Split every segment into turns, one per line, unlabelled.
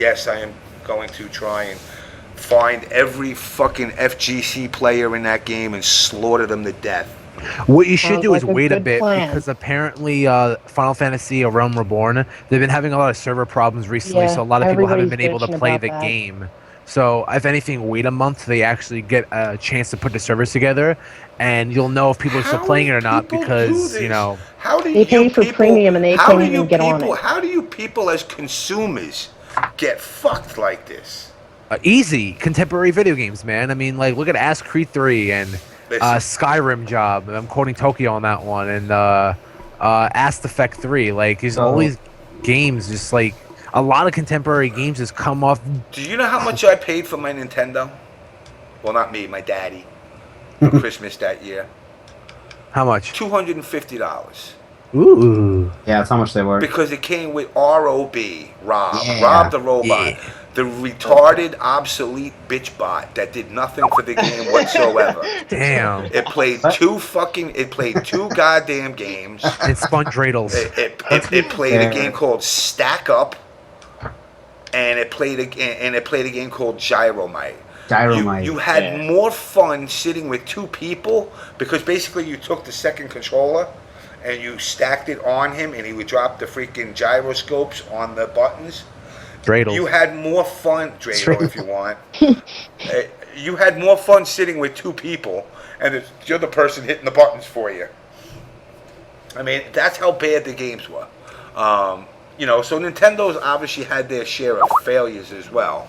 Yes, I am going to try and find every fucking FGC player in that game and slaughter them to death.
What you should
Sounds
do is
like a
wait a
good
bit
plan.
because apparently Final Fantasy or Realm Reborn, they've been having a lot of server problems recently,
Yeah,
so a lot of people haven't
everybody's
been able to
bitching
play
about
the
that.
game. So if anything, wait a month so they actually get a chance to put the servers together, and you'll know if people are still
How
playing it
do
or not
people do
because,
this?
you know...
How do
They pay
you
for
people,
premium and they
how
can't
do you
even get on
people,
it.
How do you people as consumers get fucked like this?
Easy contemporary video games, man. I mean, like, look at Ask Creed 3 and
Listen.
Skyrim Job. I'm quoting Tokyo on that one, and Ask Effect 3. Like, there's all these games, just like a lot of contemporary games just come off.
Do you know how much I paid for my Nintendo? Well, not me, my daddy, for Christmas that year.
How much?
$250.
Ooh.
Yeah, that's how much they were.
Because it came with Rob, Rob,
Yeah.
Rob the robot,
Yeah.
the retarded, obsolete bitch bot that did nothing for the game whatsoever.
Damn.
It played two goddamn games.
And spun dreidels.
It played a game called Stack Up, and it played a game called Gyromite.
Gyromite.
You had more fun sitting with two people because basically you took the second controller and you stacked it on him, and he would drop the freaking gyroscopes on the buttons.
Dreidels.
You had more fun, Dreidel, if you want. You had more fun sitting with two people, and the other person hitting the buttons for you. I mean, that's how bad the games were. You know, so Nintendo's obviously had their share of failures as well.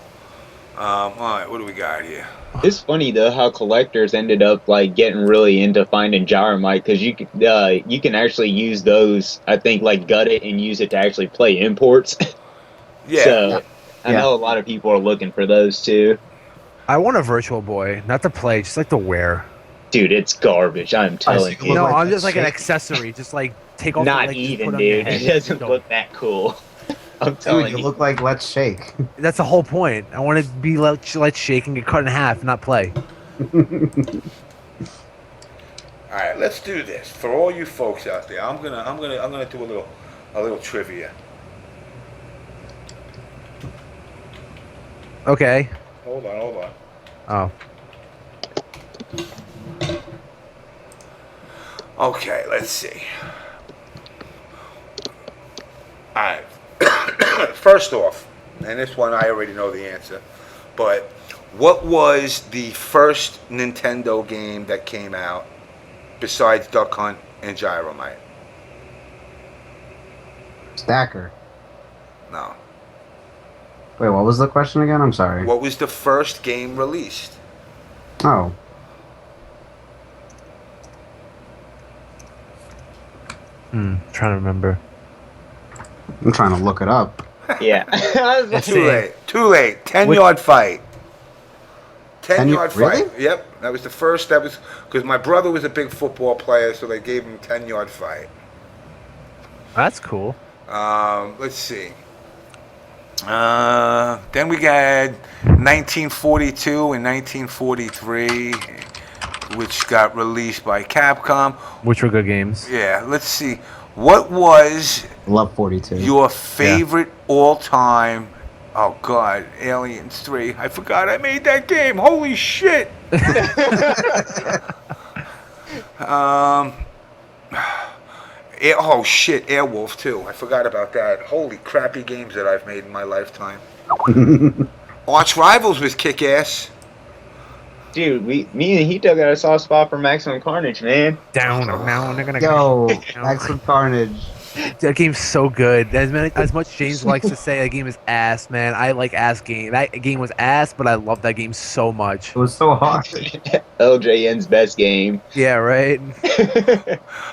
All right, what do we got here?
It's funny though how collectors ended up like getting really into finding Gyromite because you can actually use those. I think like gut it and use it to actually play imports.
Yeah.
So I know a lot of people are looking for those too.
I want a Virtual Boy, not to play, just like to wear.
Dude, it's garbage. I'm telling you.
No,
like
I'm
a
just like an
shake.
accessory, just like take off.
Not
the leg, just
even,
put it on your
dude.
head.
It doesn't
Don't.
look that cool. I'm telling
Dude, you
you.
look like Let's Shake.
That's the whole point. I want to be let shake and get cut in half, not play.
All right, let's do this for all you folks out there. I'm gonna do a little trivia.
Okay.
Hold on.
Oh.
Okay, let's see. All right. First off, and this one I already know the answer, but what was the first Nintendo game that came out besides Duck Hunt and Gyromite?
Stacker.
No.
Wait, what was the question again? I'm sorry.
What was the first game released?
Oh.
Trying to remember.
I'm trying to look it up.
Yeah.
Too late. 10-yard fight. 10-yard
Really?
fight. Yep. That was the first. That was because my brother was a big football player, so they gave him 10-yard fight.
That's cool.
Let's see. Then we got 1942 and 1943, which got released by Capcom.
Which were good games.
Yeah, let's see. What was
Love 42.
your favorite all-time? Oh God, Aliens 3. I forgot I made that game. Holy shit. Oh shit, Airwolf 2. I forgot about that. Holy crappy games that I've made in my lifetime. Arch Rivals was kick-ass.
Dude, me and Hito got a soft spot for Maximum Carnage, man.
Down, now they're gonna
Yo, Maximum Carnage.
That game's so good. As much James likes to say, that game is ass, man. I like ass game. That game was ass, but I love that game so much.
It was so hard.
LJN's best game.
Yeah, right.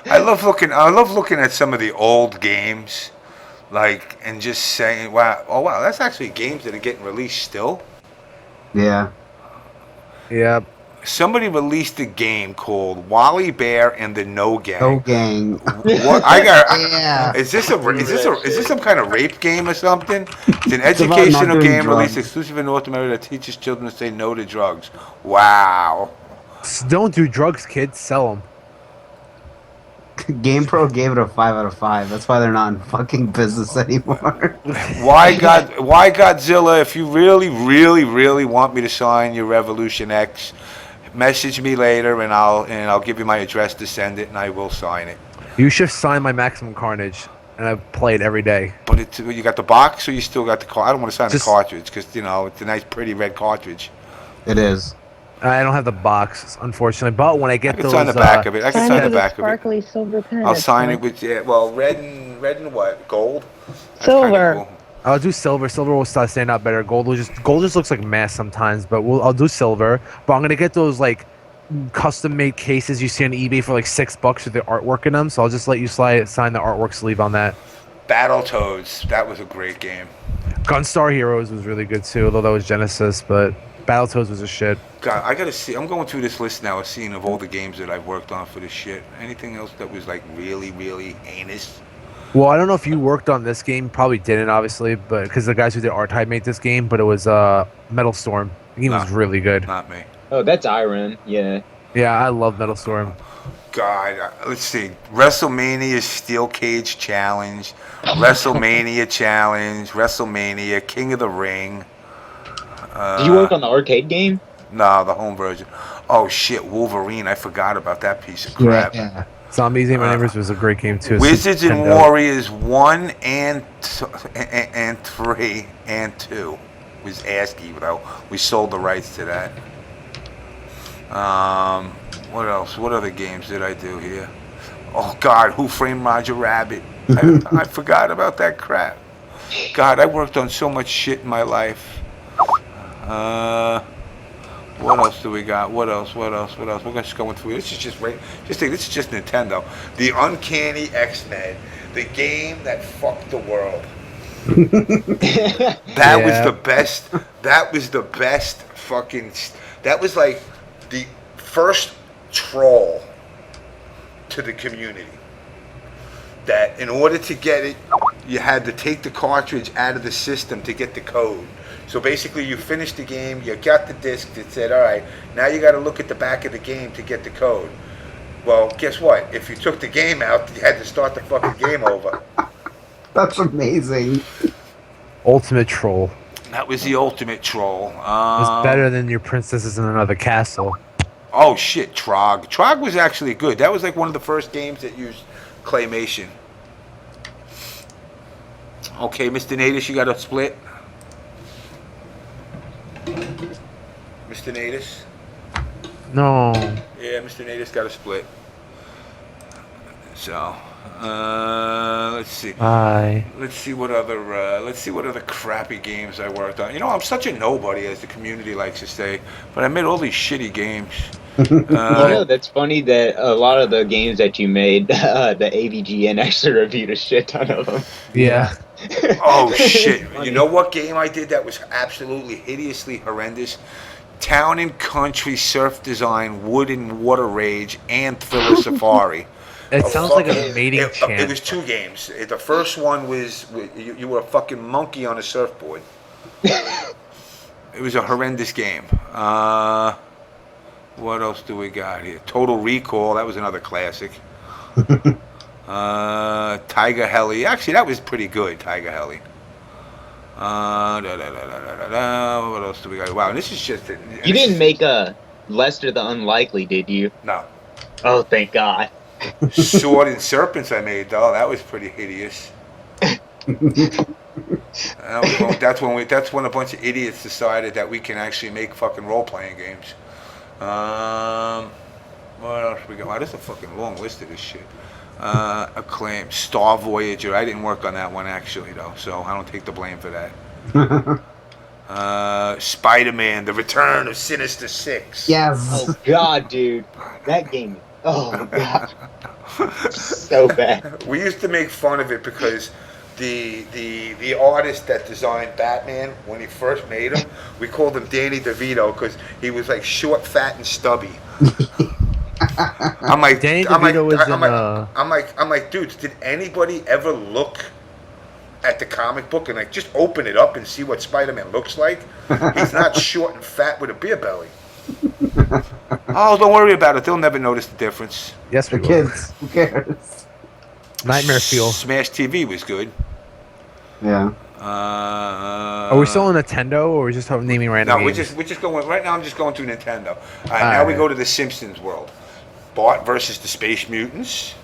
I love looking at some of the old games, like, and just saying, wow, that's actually games that are getting released still.
Yeah.
Yep.
Somebody released a game called Wally Bear and the No Gang.
No Gang.
What I got?
Yeah.
Is this some kind of rape game or something? It's an
It's about
educational
not doing
game
drugs.
released exclusive in North America that teaches children to say no to drugs. Wow.
Don't do drugs, kids. Sell them.
GamePro gave it a 5 out of 5. That's why they're not in fucking business anymore.
Why Godzilla? If you really want me to sign your Revolution X, message me later and I'll give you my address to send it and I will sign it.
You should sign my Maximum Carnage, and I play it every day.
But you got the box or you still got the car? I don't want to sign
Just-
the cartridge because it's a nice, pretty red cartridge.
It is.
I don't have the box, unfortunately. But when I
I
get
can
those,
sign the back of it. I can sign the
with a
back of it.
sparkly silver pen.
I'll
It's
sign
fine.
it with red and what? Gold. That's
Silver.
kinda cool.
I'll do silver. Silver will start stand out better. Gold just looks like mass sometimes. But I'll do silver. But I'm gonna get those like custom made cases you see on eBay for like $6 with the artwork in them. So I'll just let you sign the artwork sleeve on that.
Battletoads. That was a great game.
Gunstar Heroes was really good too, although that was Genesis. But Battletoads was a shit.
God, I gotta see. I'm going through this list now, seeing of all the games that I've worked on for this shit. Anything else that was like really heinous?
Well, I don't know if you worked on this game. Probably didn't, obviously, but because the guys who did R-Type made this game. But it was Metal Storm. The game was really good.
Not me.
Oh, that's Iron. Yeah.
Yeah, I love Metal Storm.
God, let's see. WrestleMania Steel Cage Challenge, WrestleMania Challenge, WrestleMania King of the Ring.
Did you work on the arcade game?
No, the home version. Oh shit, Wolverine! I forgot about that piece of crap.
Yeah.
Zombies Ate My Neighbors was a great game too.
Wizards and
Nintendo.
Warriors 1 and 3 and 2 was ASCII though. We sold the rights to that. What else? What other games did I do here? Oh God, Who Framed Roger Rabbit? I forgot about that crap. God, I worked on so much shit in my life. What else do we got? What else? We're just going through. This is this is just Nintendo. The Uncanny X-Men, the game that fucked the world. That was the best. That was the best fucking. That was like the first troll to the community. That in order to get it, you had to take the cartridge out of the system to get the code. So basically, you finished the game, you got the disc that said, all right, now you got to look at the back of the game to get the code. Well, guess what? If you took the game out, you had to start the fucking game over.
That's amazing.
Ultimate Troll.
That was the ultimate troll.
It was better than your Princesses in Another Castle.
Oh shit, Trog. Trog was actually good. That was like one of the first games that used claymation. Okay, Mr. Natus, you got a split? Mr. Natus?
No.
Yeah, Mr. Natus got a split. So, let's see.
Bye.
Let's see what other crappy games I worked on. You know, I'm such a nobody, as the community likes to say, but I made all these shitty games.
That's funny that a lot of the games that you made, the AVGN actually reviewed a shit ton of them.
Yeah.
Oh shit! You know what game I did that was absolutely hideously horrendous? Town and Country Surf Design, Wood and Water Rage, and Thriller Safari.
It sounds like a mating chant.
It was 2 games. The first one was you were a fucking monkey on a surfboard. It was a horrendous game. What else do we got here? Total Recall. That was another classic. Tiger Heli. Actually, that was pretty good. Tiger Heli. What else do we got? Wow, this is just.
You didn't make a Lester the Unlikely, did you?
No.
Oh, thank God.
Sword and Serpents I made though. That was pretty hideous. That's when a bunch of idiots decided that we can actually make fucking role-playing games. What else we got? Wow, there's a fucking long list of this shit. Acclaim, Star Voyager. I didn't work on that one actually though, so I don't take the blame for that. Spider-Man: The Return of Sinister Six.
Yes.
Oh God, dude, that game. Oh my God, so bad.
We used to make fun of it because the artist that designed Batman, when he first made him, we called him Danny DeVito because he was like short, fat, and stubby. I'm like,
Danny
I'm like,
DeVito was
I'm like, dude, did anybody ever look at the comic book and like just open it up and see what Spider-Man looks like? He's not short and fat with a beer belly. Oh, don't worry about it. They'll never notice the difference.
Yes,
The
we will.
kids. Who cares?
Nightmare Fuel.
Smash TV was good.
Yeah.
Are we still on Nintendo, or are we just naming random
No,
games?
we're just going right now. I'm just going through Nintendo. All right,
All
now we
right.
go to the Simpsons world. Bart versus the Space Mutants.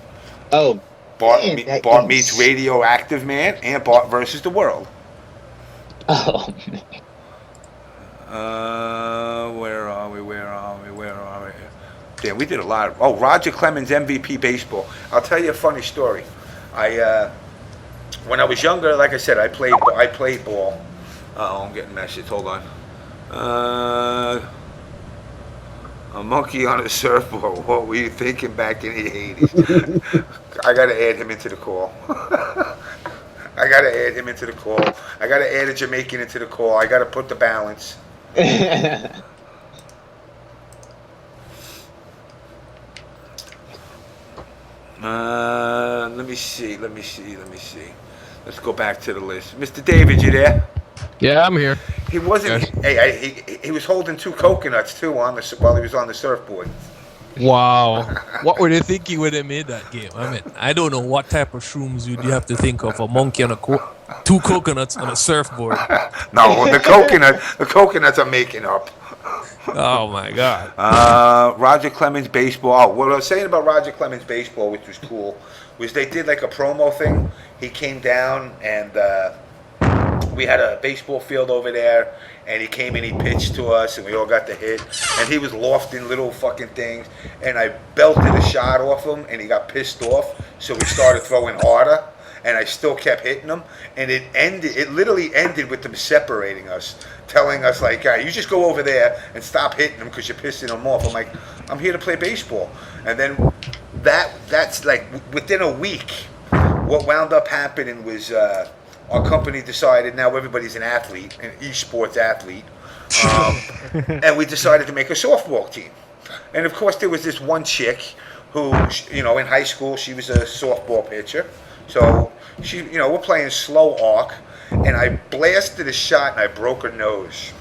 Oh,
Bart,
man, that
Bart
game
meets Radioactive Man, and Bart versus the world.
oh,
Where are we? Yeah, we did a lot. Oh, Roger Clemens MVP baseball. I'll tell you a funny story. When I was younger, like I said, I played ball. Oh, I'm getting messages. Hold on. A monkey on a surfboard. What were you thinking back in the 80s? I got to add him into the call. I got to add him into the call. I got to add a Jamaican into the call. I got to put the balance. Let me see. Let's go back to the list. Mr. David, you there?
Yeah, I'm here.
He wasn't.
Yes.
He was holding 2 coconuts too while he was on the surfboard.
Wow. What were they thinking when they made that game? I mean, I don't know what type of shrooms you have to think of. A monkey on 2 coconuts on a surfboard.
No, the coconuts are making up.
Oh my God.
Roger Clemens baseball. Oh, what I was saying about Roger Clemens baseball, which was cool, was they did like a promo thing. He came down and we had a baseball field over there, and he came and he pitched to us, and we all got to hit. And he was lofting little fucking things, and I belted a shot off him, and he got pissed off, so we started throwing harder, and I still kept hitting him, and it literally ended with them separating us, telling us like, you just go over there and stop hitting him because you're pissing him off. I'm like, I'm here to play baseball. And then that's like within a week, what wound up happening was our company decided now everybody's an athlete, an esports athlete, and we decided to make a softball team. And of course, there was this one chick who, in high school, she was a softball pitcher. So she, we're playing slow arc, and I blasted a shot and I broke her nose.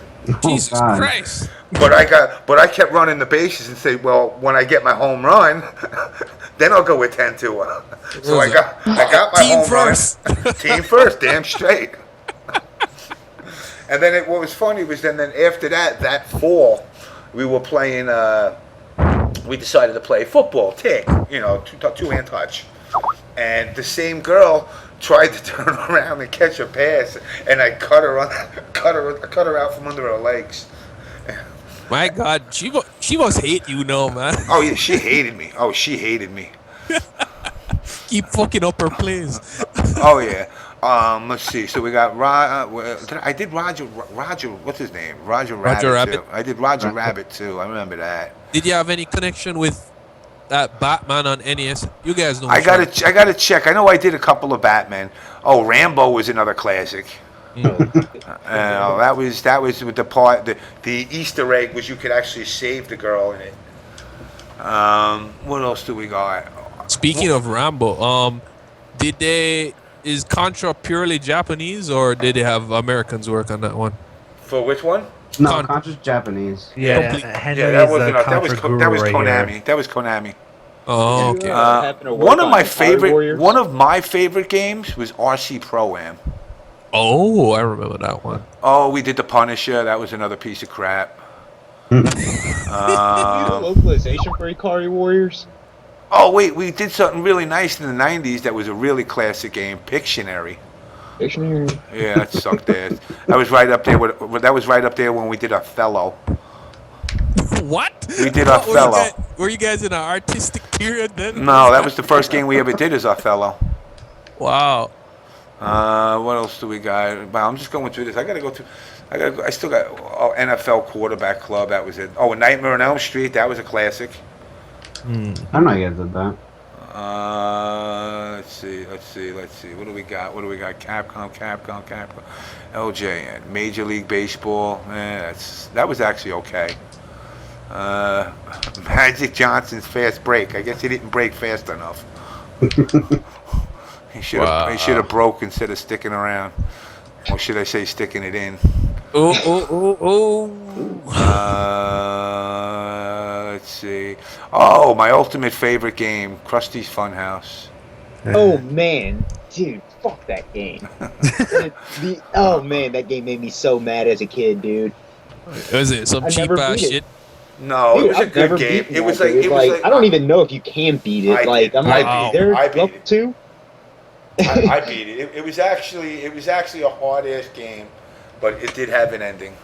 Jesus
God.
Christ.
But I kept running the bases and say, well, when I get my home run, then I'll go with 10 to her. So I got my
Team
home
first.
run. Team first, damn straight. And then what was funny was then after that fall, we were playing. We decided to play football, two-hand touch, and the same girl tried to turn around and catch a pass, and I cut her out from under her legs.
My God, she must hate you now, man.
Oh yeah, she hated me.
Keep fucking up her plays.
Oh yeah. Let's see. So we got I did Roger. What's his name? Roger Rabbit. Too. I did Roger Rabbit too. I remember that.
Did you have any connection with that Batman on NES? You guys know.
I gotta check. I know I did a couple of Batman. Oh, Rambo was another classic. That was with the part. The Easter egg was you could actually save the girl in it. What else do we got?
Speaking of Rambo, is Contra purely Japanese, or did they have Americans work on that one?
For which one?
No, Contra's Japanese.
Yeah,
Complete.
Henry
Yeah, that
is
wasn't
the
us. That was
Contra guru right
Konami.
here.
That was Konami.
Oh, okay.
One of my favorite games was RC Pro-Am.
Oh, I remember that one.
Oh, we did the Punisher. That was another piece of crap.
localization for Ikari Warriors?
Oh wait, we did something really nice in the '90s. That was a really classic game, Pictionary.
Dictionary.
Yeah, that sucked ass. That was right up there. That was right up there when we did Othello.
What?
We did Othello.
Were you guys in an artistic period then?
No, that was the first game we ever did as Othello.
Wow.
What else do we got? Wow, I'm just going through this. I still got NFL Quarterback Club. That was it. Oh, Nightmare on Elm Street. That was a classic.
I'm not gonna do that.
Let's see. What do we got? Capcom. LJN. Major League Baseball. That was actually okay. Magic Johnson's Fast Break. I guess he didn't break fast enough. He should have broke instead of sticking around. Or should I say sticking it in?
Oh.
Let's let's see. Oh, my ultimate favorite game, Krusty's Funhouse.
Oh man, dude, fuck that game. Oh man, that game made me so mad as a kid, dude.
Was it some
I
cheap
never
ass
beat it.
shit?
No,
Dude,
it was a
I've never
good game.
beaten
It was
that,
like
dude.
it was like
I don't even know if you can beat it.
I
Like
did.
I'm like,
I
there's
I beat
level
it.
2.
I beat it. It was actually a hard ass game, but it did have an ending.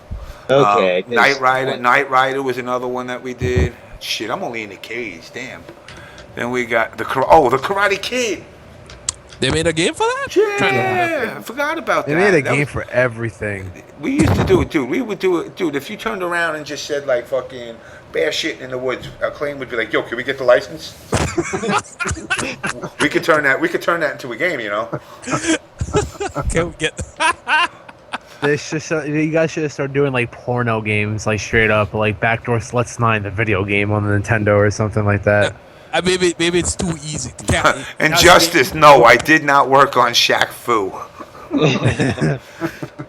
Okay.
Knight Rider was another one that we did. Shit, I'm only in the K's. Damn. Then we got the Karate Kid.
They made a game for that?
Yeah, I forgot about
They
that.
made a
That
game
was-
for everything.
We used to do it, dude. We would do it, dude. If you turned around and just said like fucking bear shit in the woods, Acclaim would be like, "Yo, can we get the license?" we could turn that. We could turn that into a game, you know.
Can we get?
You guys should start doing like porno games, like straight up, like Backdoor Sluts 9, the video game on the Nintendo or something like that.
Maybe it's too easy.
Injustice. No, I did not work on Shaq Fu.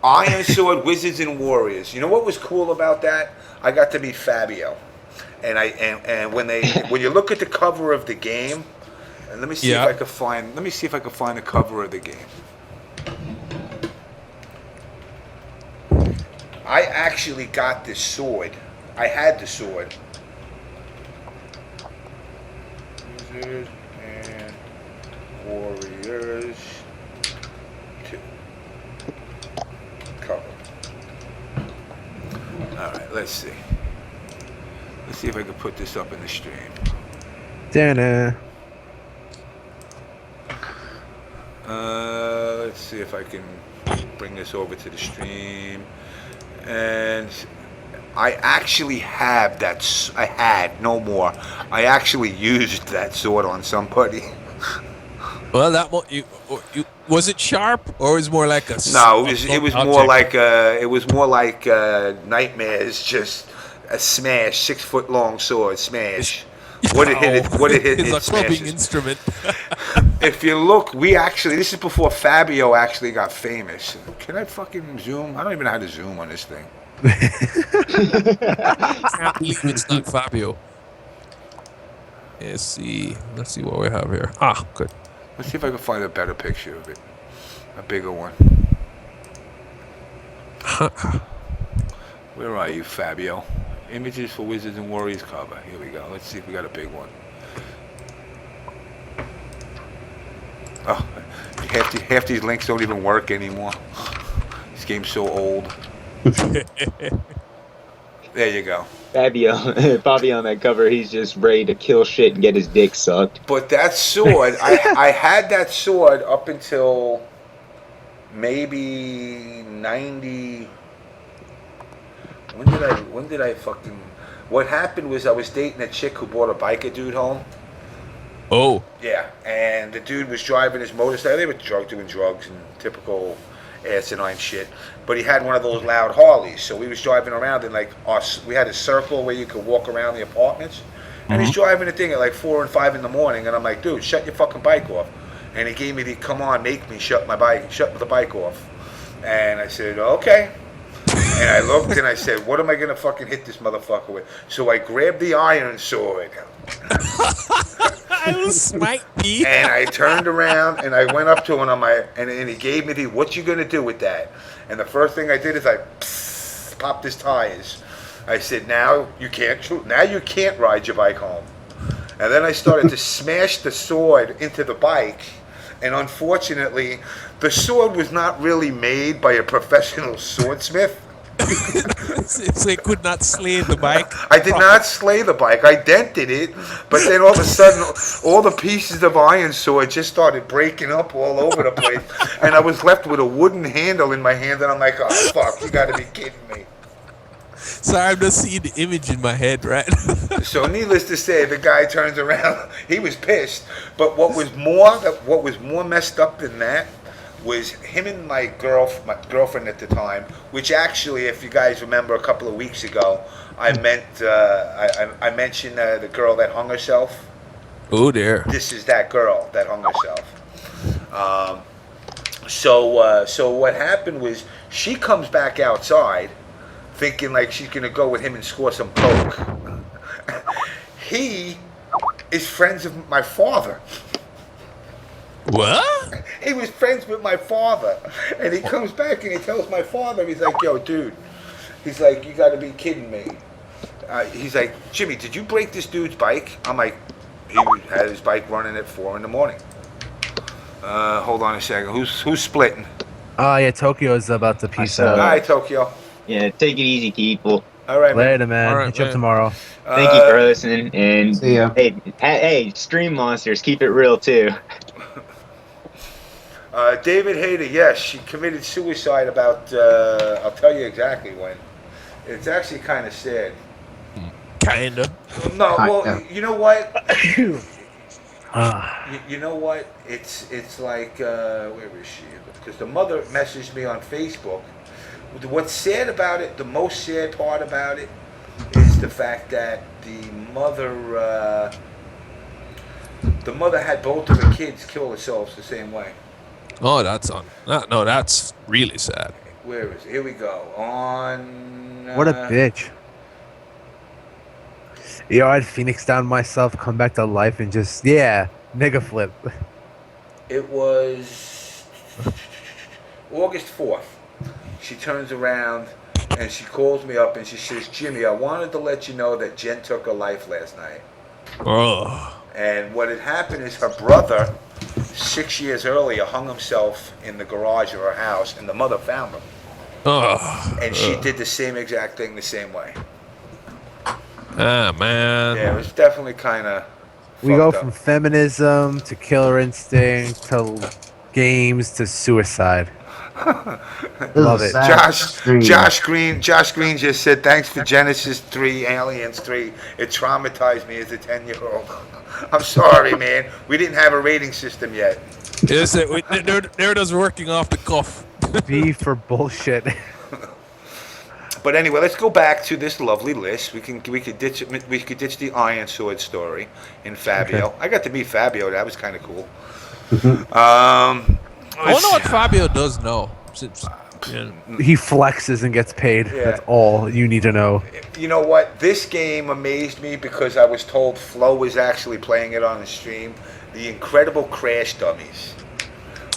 Iron Sword Wizards and Warriors. You know what was cool about that? I got to meet Fabio, and when you look at the cover of the game, and let me see if I could find the cover of the game. I actually got this sword. I had the sword. Wizards and Warriors 2 cover. Alright, let's see. Let's see if I can put this up in the stream.
Dana.
Let's see if I can bring this over to the stream. And I actually have that. I had no more. I actually used that sword on somebody.
Well, that was it sharp or was it more like a?
No, it was more like Nightmares. Just a smash, 6 foot long sword smash. What it hit?
It's
it
a clubbing
smashes.
instrument.
If you look, this is before Fabio actually got famous. Can I fucking zoom? I don't even know how to zoom on this thing.
Can't believe it's not Fabio. Let's see what we have here. Ah, good.
Let's see if I can find a better picture of it. A bigger one. Where are you, Fabio? Images for Wizards and Warriors cover. Here we go. Let's see if we got a big one. Oh, half these links don't even work anymore. This game's so old. There you go.
Fabio on that cover, he's just ready to kill shit and get his dick sucked.
But that sword, I had that sword up until maybe 90. When did I fucking... What happened was I was dating a chick who brought a biker dude home.
Oh.
Yeah, and the dude was driving his motorcycle. They were doing drugs and typical asinine shit. But he had one of those loud Harleys. So we was driving around and we had a circle where you could walk around the apartments. And he's driving the thing at like 4 and 5 in the morning. And I'm like, dude, shut your fucking bike off. And he gave me the, come on, make me shut the bike off. And I said, okay. And I looked and I said, what am I going to fucking hit this motherfucker with? So I grabbed the iron sword.
I will smite me.
And I turned around and I went up to him and he gave me what you going to do with that? And the first thing I did is I popped his tires. I said, now you can't ride your bike home. And then I started to smash the sword into the bike. And unfortunately, the sword was not really made by a professional swordsmith.
So he could not slay the bike.
I did not slay the bike. I dented it, but then all of a sudden, all the pieces of iron sword just started breaking up all over the place, and I was left with a wooden handle in my hand, and I'm like, oh fuck, you got to be kidding me.
So I'm just seeing the image in my head, right?
So needless to say, the guy turns around. He was pissed, but what was more messed up than that was him and my girlfriend at the time, which actually, if you guys remember a couple of weeks ago, I mentioned the girl that hung herself.
Oh dear.
This is that girl that hung herself. So what happened was she comes back outside thinking like she's going to go with him and score some coke. He is friends with my father.
What?
He was friends with my father. And he comes back and he tells my father, he's like, yo, dude. He's like, you got to be kidding me. He's like, Jimmy, did you break this dude's bike? I'm like, he had his bike running at 4 in the morning. Hold on a second. Who's splitting?
Yeah, Tokyo's about to peace out.
All right, Tokyo.
Yeah, take it easy, people.
All right, man.
Later, man.
All right,
Hit you up
man.
tomorrow.
Thank you for listening. And
See ya.
hey, Stream Monsters, keep it real too.
David Hayter, yes, she committed suicide about, I'll tell you exactly when. It's actually kind of sad.
Kinda.
No, well,
Kinda.
you know what?
Ah.
You know what? It's like, where is she? Because the mother messaged me on Facebook. What's sad about it, the most sad part about it, is the fact that the mother had both of her kids kill themselves the same way.
Oh, that's really sad.
Where is it? Here we go. On.
What a bitch. Yo, I'd Phoenix down myself, come back to life, and just, nigga flip.
It was August 4th. She turns around and she calls me up and she says, Jimmy, I wanted to let you know that Jen took her life last night.
Oh.
And what had happened is her brother, 6 years earlier, hung himself in the garage of her house, and the mother found him.
Oh.
And she did the same exact thing the same way.
Ah, man.
Yeah, it was definitely kind of.
We go from feminism to killer instinct to games to suicide. Love it.
Josh Green just said, thanks for Genesis 3, Aliens 3. It traumatized me as a 10-year-old. I'm sorry, man. We didn't have a rating system yet.
Yes, they're just working off the cuff.
B for bullshit.
But anyway, let's go back to this lovely list. We could ditch the Iron Sword story in Fabio.
Okay.
I got to meet Fabio. That was kind of cool.
I wonder what Fabio does now.
He flexes and gets paid.
Yeah.
That's all you need to know.
You know what? This game amazed me because I was told Flo was actually playing it on the stream. The Incredible Crash Dummies.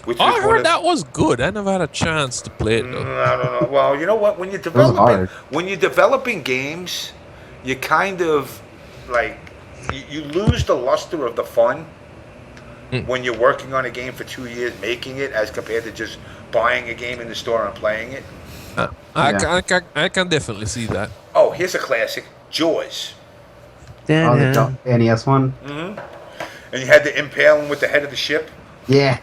Which
I
was one
heard
of-
that was good. I never had a chance to play it though.
I don't know. Well, you know what? When you're developing games, you kind of like you lose the luster of the fun when you're working on a game for 2 years, making it, as compared to just buying a game in the store and playing it.
I can definitely see that.
Oh, here's a classic: Jaws.
Oh, the NES one?
And you had to impale him with the head of the ship.
Yeah.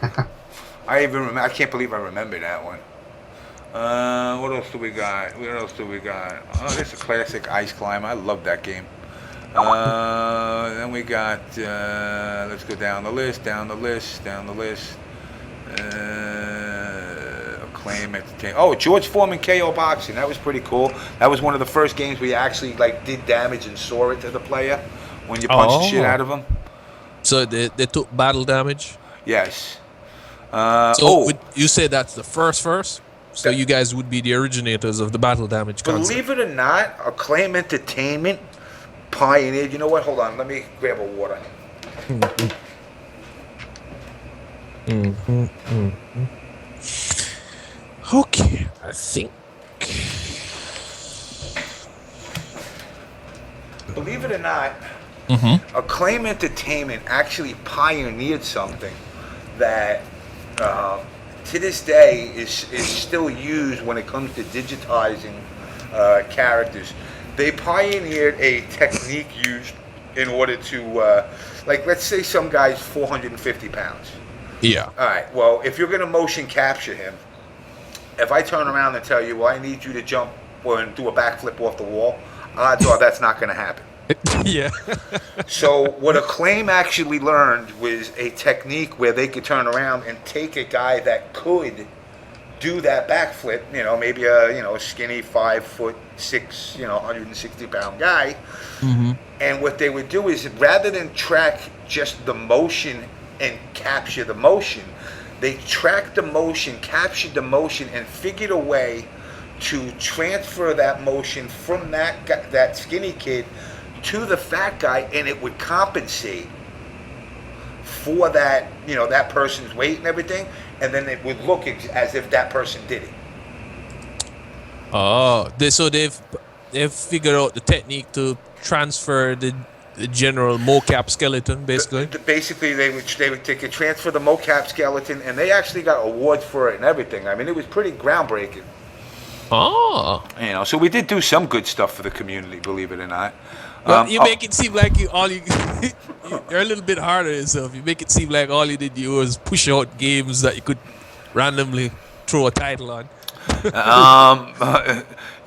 I can't believe I remember that one. What else do we got? Oh, this is a classic Ice Climb. I love that game. Then we got, let's go down the list. Acclaim Entertainment. Oh, George Foreman KO Boxing. That was pretty cool. That was one of the first games where you actually did damage and saw it to the player when you punched the shit out of them.
So they took battle damage.
Yes.
You say that's the first? So you guys would be the originators of the battle damage concept.
Believe it or not, Acclaim Entertainment pioneered. You know what? Hold on. Let me grab a water.
Okay, I think.
Believe it or not, Acclaim Entertainment actually pioneered something that to this day is still used when it comes to digitizing characters. They pioneered a technique used in order to, let's say some guy's 450 pounds.
Yeah.
All right, well, if you're going to motion capture him, if I turn around and tell you, well, I need you to jump and do a backflip off the wall, odds are that's not going to happen.
Yeah.
So what Acclaim actually learned was a technique where they could turn around and take a guy that could do that backflip, maybe a skinny 5'6", 160-pound guy. And what they would do is, rather than track just the motion and capture the motion, they tracked the motion, captured the motion, and figured a way to transfer that motion from that skinny kid to the fat guy, and it would compensate for that, that person's weight and everything, and then it would look as if that person did it.
Oh, so they've figured out the technique to transfer the general mocap skeleton, basically.
Basically, they could transfer the mocap skeleton, and they actually got awards for it and everything. I mean, it was pretty groundbreaking.
Oh.
So we did do some good stuff for the community, believe it or not.
Well, you make it seem like you're a little bit hard on yourself. You make it seem like all you did was push out games that you could randomly throw a title on.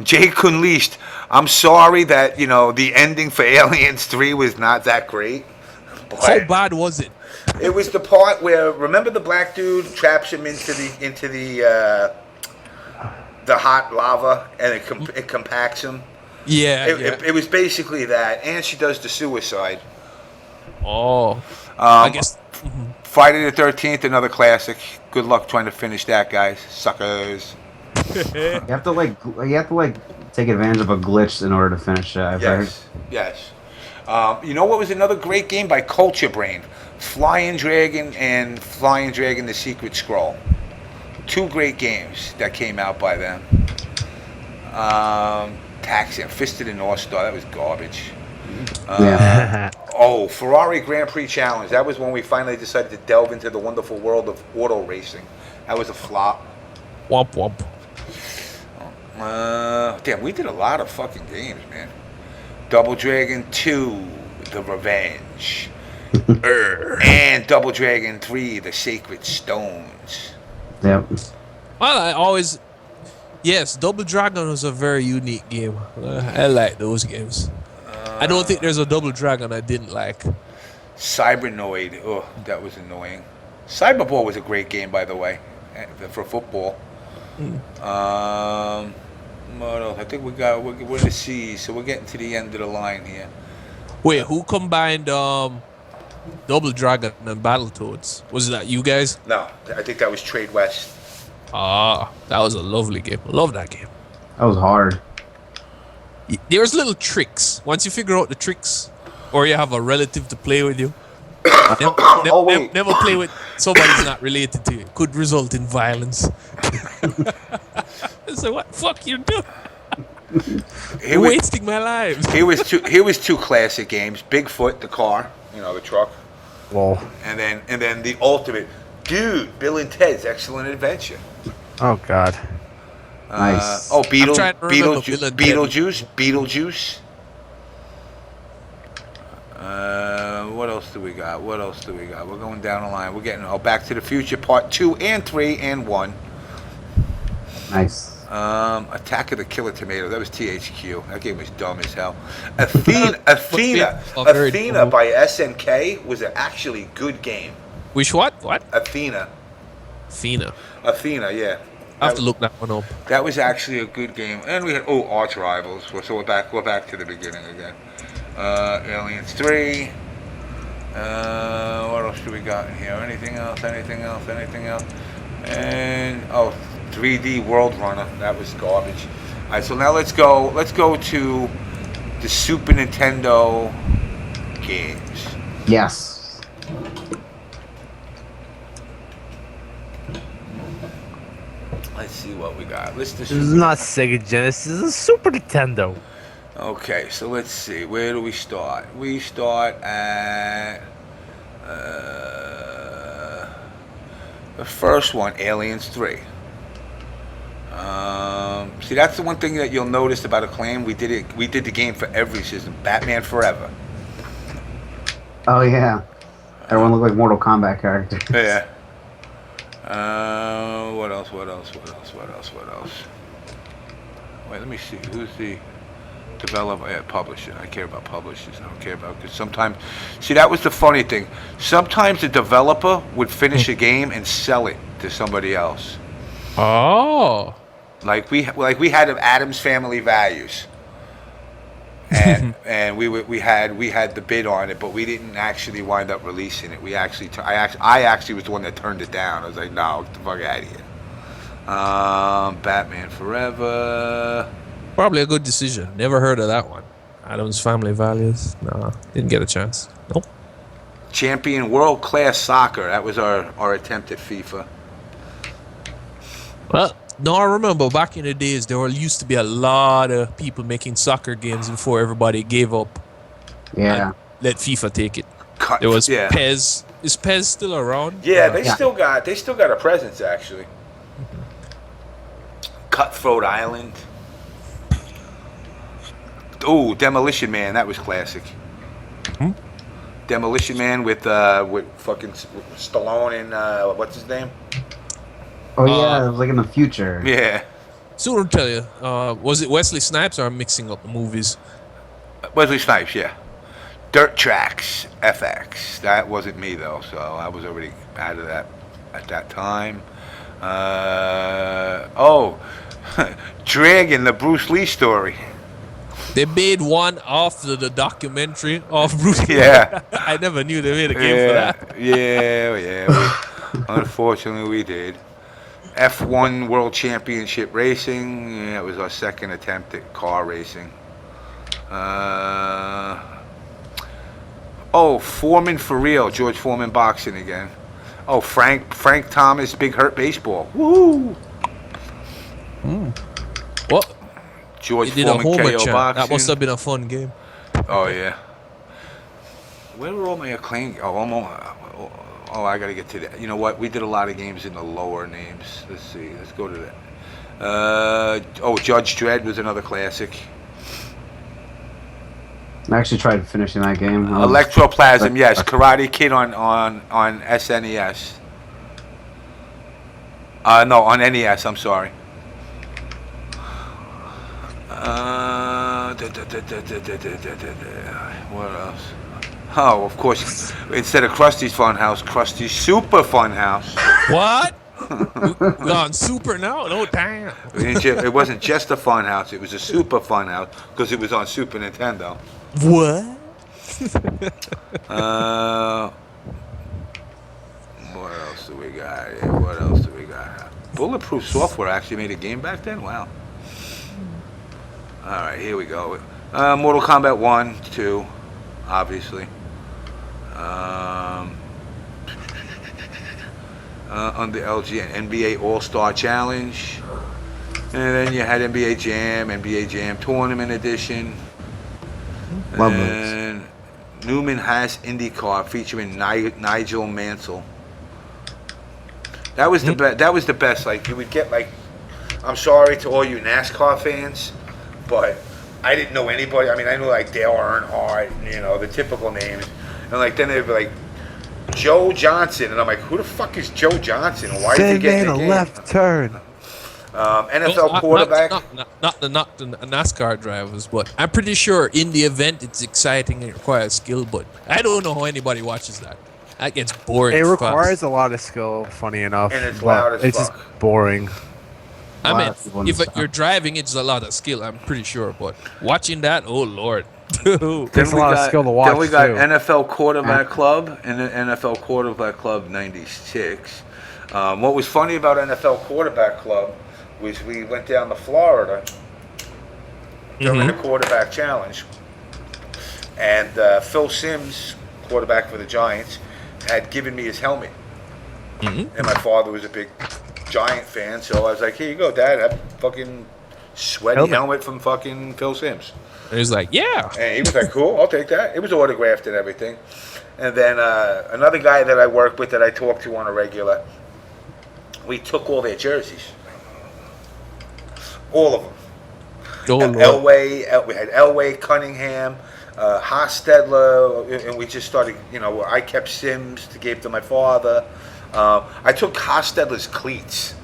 Jake Unleashed, I'm sorry that the ending for Aliens 3 was not that great.
How bad was it?
It was the part where, remember, the black dude traps him into the hot lava, and it compacts him.
Yeah,
it was basically that, and she does the suicide.
Oh, I guess.
Friday the 13th, another classic. Good luck trying to finish that, guys, suckers.
You have to take advantage of a glitch in order to finish it. I've heard.
Yes. You know what was another great game by Culture Brain? Flying Dragon and Flying Dragon: The Secret Scroll. Two great games that came out by them. Taxi and Fist of the North Star. That was garbage. Ferrari Grand Prix Challenge. That was when we finally decided to delve into the wonderful world of auto racing. That was a flop.
Womp womp.
Damn, we did a lot of fucking games, man. Double Dragon 2, The Revenge. And Double Dragon 3, The Sacred Stones.
Yep.
Well, yes, Double Dragon was a very unique game. I like those games. I don't think there's a Double Dragon I didn't like.
Cybernoid. Oh, that was annoying. Cyberball was a great game, by the way, for football. What else? I think we're in the C's, so we're getting to the end of the line here.
Wait, who combined Double Dragon and Battletoads? Was that you guys?
No, I think that was Trade West.
Ah, that was a lovely game. I love that game.
That was hard.
There's little tricks. Once you figure out the tricks, or you have a relative to play with you, never play with somebody who's not related to you. Could result in violence. So what the fuck you doing? You're wasting my lives.
Here was two classic games: Bigfoot, the car, the truck.
Whoa.
And then the ultimate, dude, Bill and Ted's Excellent Adventure.
Oh God.
Nice.
Beetlejuice. What else do we got? We're going down the line. We're getting Back to the Future Part 2 and 3 and 1.
Nice.
Attack of the Killer Tomato. That was THQ. That game was dumb as hell. Athena by SNK was an actually good game.
Which what?
Athena, yeah.
I have to look that one up.
That was actually a good game. And we had Arch Rivals. So we're back to the beginning again. Aliens 3. What else do we got in here? Anything else? And 3D World Runner. That was garbage. All right, so now let's go to the Super Nintendo games.
Yes.
Let's see what we got.
This is not Sega Genesis. This is Super Nintendo.
Okay, so let's see. Where do we start? We start at the first one, Aliens 3. See, that's the one thing that you'll notice about Acclaim. We did the game for every system. Batman Forever.
Oh yeah. Everyone looked like Mortal Kombat characters.
Yeah. What else? Wait, let me see. Who's the developer? Yeah, publisher. I care about publishers. I don't care about, because sometimes, see, that was the funny thing. Sometimes the developer would finish a game and sell it to somebody else.
Oh.
Like we had Adam's Family Values. And we had the bid on it, but we didn't actually wind up releasing it. I actually was the one that turned it down. I was like, no, get the fuck out of here. Batman Forever.
Probably a good decision. Never heard of that one. Adam's Family Values. Nah, didn't get a chance. Nope.
Champion World Class Soccer. That was our attempt at FIFA.
Well, no, I remember back in the days there used to be a lot of people making soccer games before everybody gave up.
Yeah.
And let FIFA take it.
Cut,
There was
yeah.
Pez. Is Pez still around?
Yeah, they still got a presence actually. Cutthroat Island. Oh, Demolition Man, that was classic.
Hmm?
Demolition Man with fucking Stallone and what's his name?
Oh yeah, it was like in the future.
Yeah,
So I'll tell you, was it Wesley Snipes or I'm mixing up the movies?
Wesley Snipes. Yeah, Dirt Tracks FX. That wasn't me though, so I was already out of that at that time. Dragon, the Bruce Lee story.
They made one after the documentary of Bruce Lee.
Yeah.
I never knew they made a game for that.
Yeah. Unfortunately, we did. F1 World Championship Racing. Yeah, it was our second attempt at car racing. Foreman for real. George Foreman boxing again. Oh, Frank Thomas Big Hurt Baseball. Woo!
What?
George
They did a
Foreman
Homer
KO
chant.
boxing.
That must have been a fun game.
Oh yeah. Where were all my Acclaim? I gotta get to that. You know what? We did a lot of games in the lower names. Let's see. Let's go to that. Judge Dredd was another classic.
I actually tried finishing that game.
Electroplasm, yes. Karate Kid on SNES. No, on NES. I'm sorry. What else? Oh, of course. Instead of Krusty's Funhouse, Krusty's Super Funhouse.
What? We on Super now? No, damn.
It wasn't just a Funhouse; it was a Super Funhouse because it was on Super Nintendo.
What?
What else do we got? What else do we got? Bulletproof Software actually made a game back then. Wow. All right, here we go. Mortal Kombat 1, 2, obviously. On the LG and NBA All-Star Challenge. And then you had NBA Jam Tournament Edition.
Love
And Newman Haas IndyCar featuring Nigel Mansell. That was the best. That was the best. Like, you would get, like, I'm sorry to all you NASCAR fans, but I didn't know anybody. I mean, I knew like Dale Earnhardt, the typical names, and like then they'd be like Joe Johnson, and I'm like, who the fuck is Joe Johnson? Why is he getting a
left turn?
NFL quarterback.
Not the NASCAR drivers, but I'm pretty sure in the event it's exciting and it requires skill, but I don't know how anybody watches that. That gets boring.
It
fast.
requires a lot of skill, funny enough.
And it's
but
loud as
it's
fuck.
just boring.
I mean,
Wow.
if you're driving, it's a lot of skill, I'm pretty sure, but watching that, oh lord.
Takes a lot of skill to watch.
Then we got
too.
NFL Quarterback Club and the NFL Quarterback Club '96. What was funny about NFL Quarterback Club was we went down to Florida during the quarterback challenge, and Phil Simms, quarterback for the Giants, had given me his helmet. And my father was a big Giant fan, so I was like, here you go, Dad, have a fucking sweaty helmet from fucking Phil Simms.
And he's like, yeah.
And he was like, cool, I'll take that. It was autographed and everything. And then another guy that I worked with that I talked to on a regular, we took all their jerseys. All of them. Elway, we had Elway, Cunningham, Hostetler, and we just started, I kept Sims to give to my father. I took Hostetler's cleats.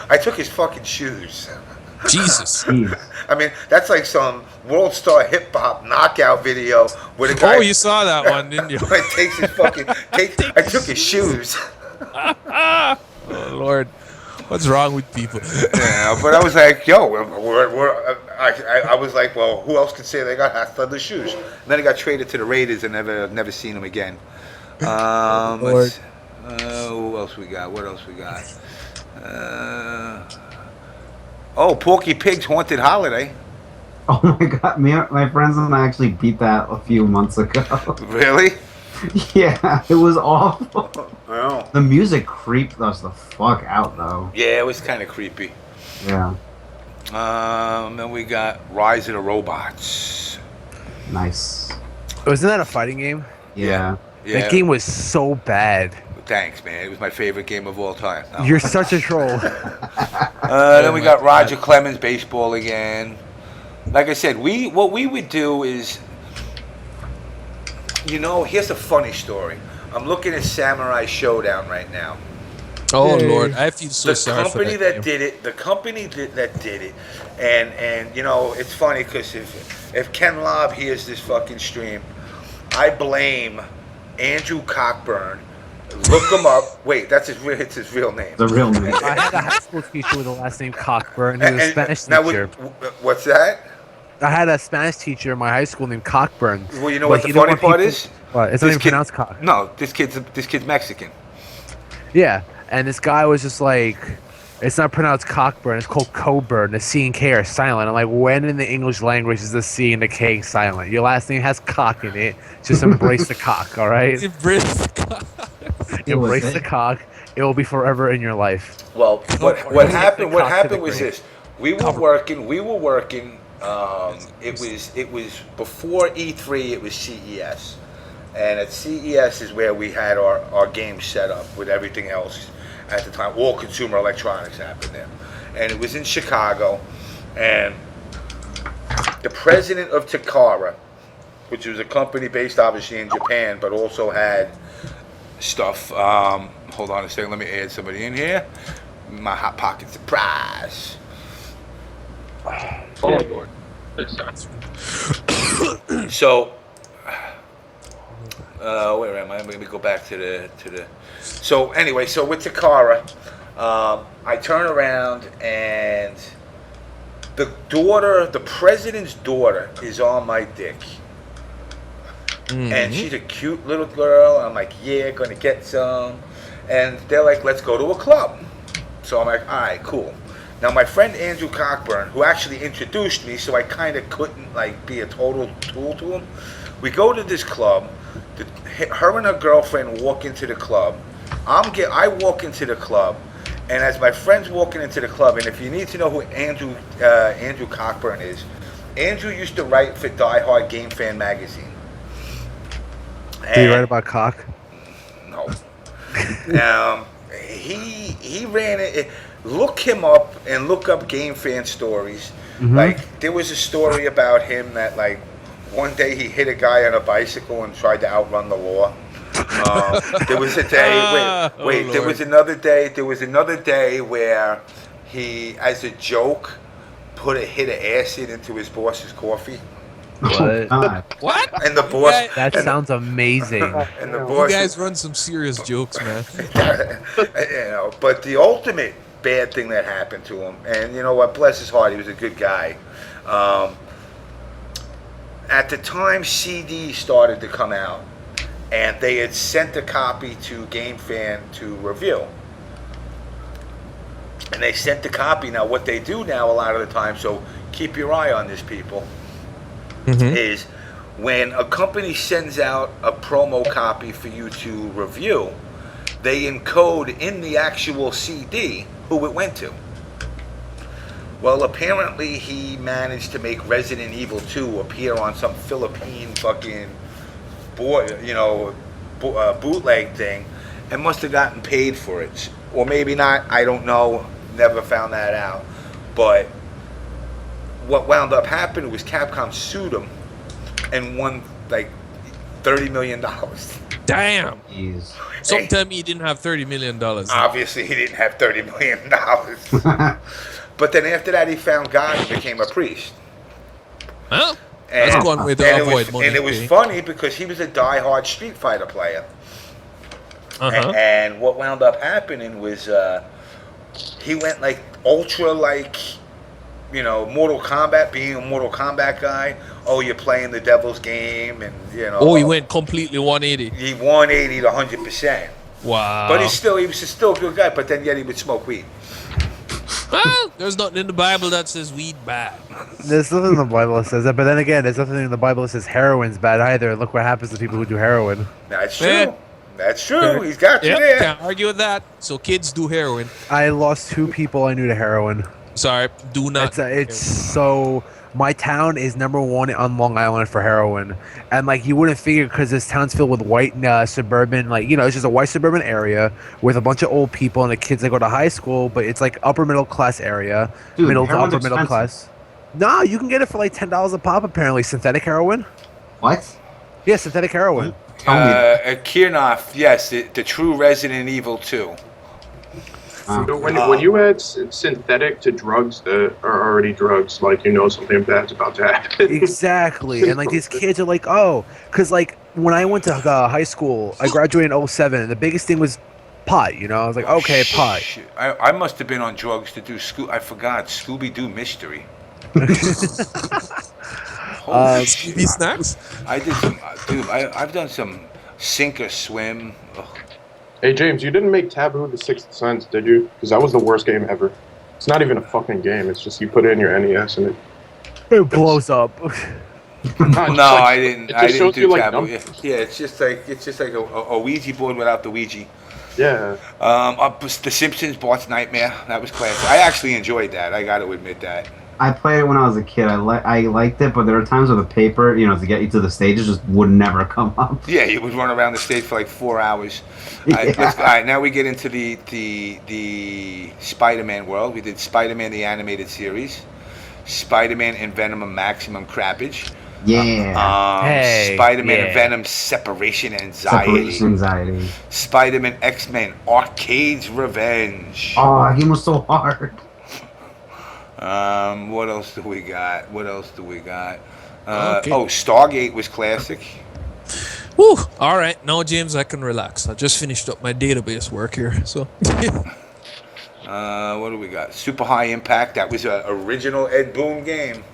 I took his fucking shoes.
Jesus.
I mean, that's like some World Star Hip Hop knockout video where the guy.
Oh, you saw that one, didn't you?
Takes his fucking. I took his shoes.
Oh Lord, what's wrong with people?
Yeah, but I was like, yo, I was like, well, who else could say they got Hostetler shoes? And then he got traded to the Raiders and never seen him again. Who else we got? What else we got? Porky Pig's Haunted Holiday.
Oh my god, my friends and I actually beat that a few months ago.
Really?
Yeah, it was awful.
Oh.
The music creeped us the fuck out, though.
Yeah, it was kind of creepy.
Yeah,
Then we got Rise of the Robots.
nice.
Wasn't that a fighting game?
Yeah.
Yeah.
That game was so bad.
Thanks, man. It was my favorite game of all time. No.
You're such a troll.
Then we got Roger Clemens baseball again. Like I said, what we would do is, here's a funny story. I'm looking at Samurai Showdown right now.
Oh
Yay.
Lord, I feel so
The
sorry for
company
that
that
game.
did it, and it's funny because if Ken Lobb hears this fucking stream, I blame Andrew Cockburn. Look him up. Wait, it's his real name.
The real name.
I had a high school teacher with the last name Cockburn. He was a Spanish
now,
teacher.
what's that?
I had a Spanish teacher in my high school named Cockburn.
Well, you know
but
what the
he didn't
funny
want
part
people-
is?
What? It's not even pronounced Cock.
No, this kid's Mexican.
Yeah, and this guy was just like, it's not pronounced Cockburn. It's called Coburn. The C and K are silent. I'm like, when in the English language is the C and the K silent? Your last name has cock in it. Just embrace the cock, all right?
Embrace the God.
Embrace
it.
the cock. It will be forever in your life.
Well, what happened? What
Cock to
happened
the
was
grave.
this: we were working. It was before E3. It was CES, and at CES is where we had our games set up with everything else at the time. All consumer electronics happened there, and it was in Chicago, and the president of Takara, which was a company based obviously in Japan, but also had stuff. Hold on a second. Let me add somebody in here. My hot pocket surprise.
Oh Lord.
So, where am I? Let me go back to the. So anyway, so with Takara, I turn around and the president's daughter is on my dick. And she's a cute little girl. And I'm like, yeah, gonna get some. And they're like, let's go to a club. So I'm like, all right, cool. Now my friend Andrew Cockburn, who actually introduced me, so I kind of couldn't like be a total tool to him. We go to this club. Her and her girlfriend walk into the club. I walk into the club, and as my friend's walking into the club, and if you need to know who Andrew Cockburn is, Andrew used to write for Die Hard Game Fan magazine.
Did you write about cock?
No. He ran it. Look him up and look up Game Fan stories.
Mm-hmm.
Like there was a story about him that like one day he hit a guy on a bicycle and tried to outrun the law. There was a day. Wait. There was another day. There was another day where he, as a joke, hit an acid into his boss's coffee.
What?
God.
What?
And the boss.
That sounds amazing.
And the
You
boss.
guys run some serious jokes, man.
But the ultimate bad thing that happened to him, and you know what, bless his heart, he was a good guy. At the time CDs started to come out, and they had sent a copy to Game Fan to review. And they sent the copy. Now what they do now a lot of the time, so keep your eye on this, people, is when a company sends out a promo copy for you to review, they encode in the actual CD who it went to. Well, apparently he managed to make Resident Evil 2 appear on some Philippine fucking bootleg thing, and must have gotten paid for it, or maybe not. I don't know. Never found that out. But what wound up happening was Capcom sued him and won like $30 million.
Damn.
Jeez.
Some tell me he didn't have $30 million.
Obviously, he didn't have $30 million. But then after that, he found God and became a priest.
Huh?
And,
That's one way to avoid money.
And it was funny because he was a die-hard Street Fighter player. And what wound up happening was he went like ultra like, Mortal Kombat, being a Mortal Kombat guy. Oh, you're playing the devil's game, and
Oh, he went completely 180.
He 180 to 100%.
Wow.
But he was still a good guy. But then yet he would smoke weed.
Well, there's nothing in the Bible that says weed bad.
There's nothing in the Bible that says that, but then again, there's nothing in the Bible that says heroin's bad either. Look what happens to people who do heroin.
That's true.
Yeah.
That's true. He's got you
Yep,
there.
can't argue with that. So kids do heroin.
I lost 2 people I knew to heroin.
Sorry, do not.
It's so. My town is #1 on Long Island for heroin, and like you wouldn't figure because this town's filled with white suburban, like it's just a white suburban area with a bunch of old people and the kids that go to high school, but it's like upper middle class area,
Dude,
middle to
heroin's
upper middle
expensive.
class. Nah, you can get it for like $10 a pop. Apparently, synthetic heroin.
What?
Yeah, synthetic heroin.
Tell me.
Kirnoff, yes, the true Resident Evil 2.
So when you add synthetic to drugs that are already drugs, like something bad's about to happen.
Exactly, and like these kids are like, oh, because like when I went to high school, I graduated in 2007, and the biggest thing was pot. I was like, okay, pot.
Shit. I must have been on drugs to do I forgot Scooby-Doo Mystery. Holy shit.
These snacks?
I did some, dude. I've done some sink or swim. Ugh.
Hey James, you didn't make Taboo the Sixth Sense, did you? Because that was the worst game ever. It's not even a fucking game. It's just you put it in your NES and
It blows up.
I didn't.
It
I
just
didn't
shows
do
you like
Taboo.
numbers.
Yeah, it's just like a Ouija board without the Ouija.
Yeah.
The Simpsons Bart's Nightmare. That was classic. I actually enjoyed that. I got to admit that.
I played it when I was a kid. I liked it, but there were times where the paper, to get you to the stages, just would never come up.
Yeah, you would run around the stage for like 4 hours.
Yeah.
All right, now we get into the Spider-Man world. We did Spider-Man the animated series, Spider-Man and Venom Maximum Crappage.
Yeah.
Hey,
Spider-Man
yeah.
and Venom Separation Anxiety.
Separation anxiety.
Spider-Man X-Men Arcade's Revenge.
Oh, that game was so hard.
What else do we got?
Okay.
Oh, Stargate was classic.
Whew. All right, now James, I can relax. I just finished up my database work here, so.
What do we got? Super High Impact. That was an original Ed Boon game.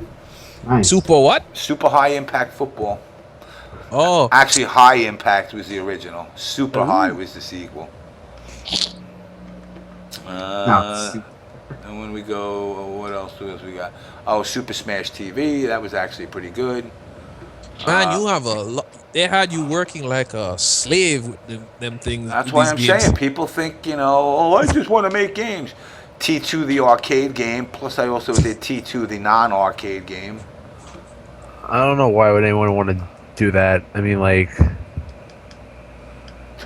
Nice.
Super what?
Super High Impact Football.
Oh,
Actually, High Impact was the original. Super High was the sequel.
No,
And when we go, what else we got? Oh, Super Smash TV. That was actually pretty good.
man, you have a lot. They had you working like a slave with them things.
That's
with
why I'm
these games.
saying people think, I just want to make games. T2 the arcade game. Plus, I also did T2 the non-arcade game.
I don't know why would anyone want to do that. I mean, like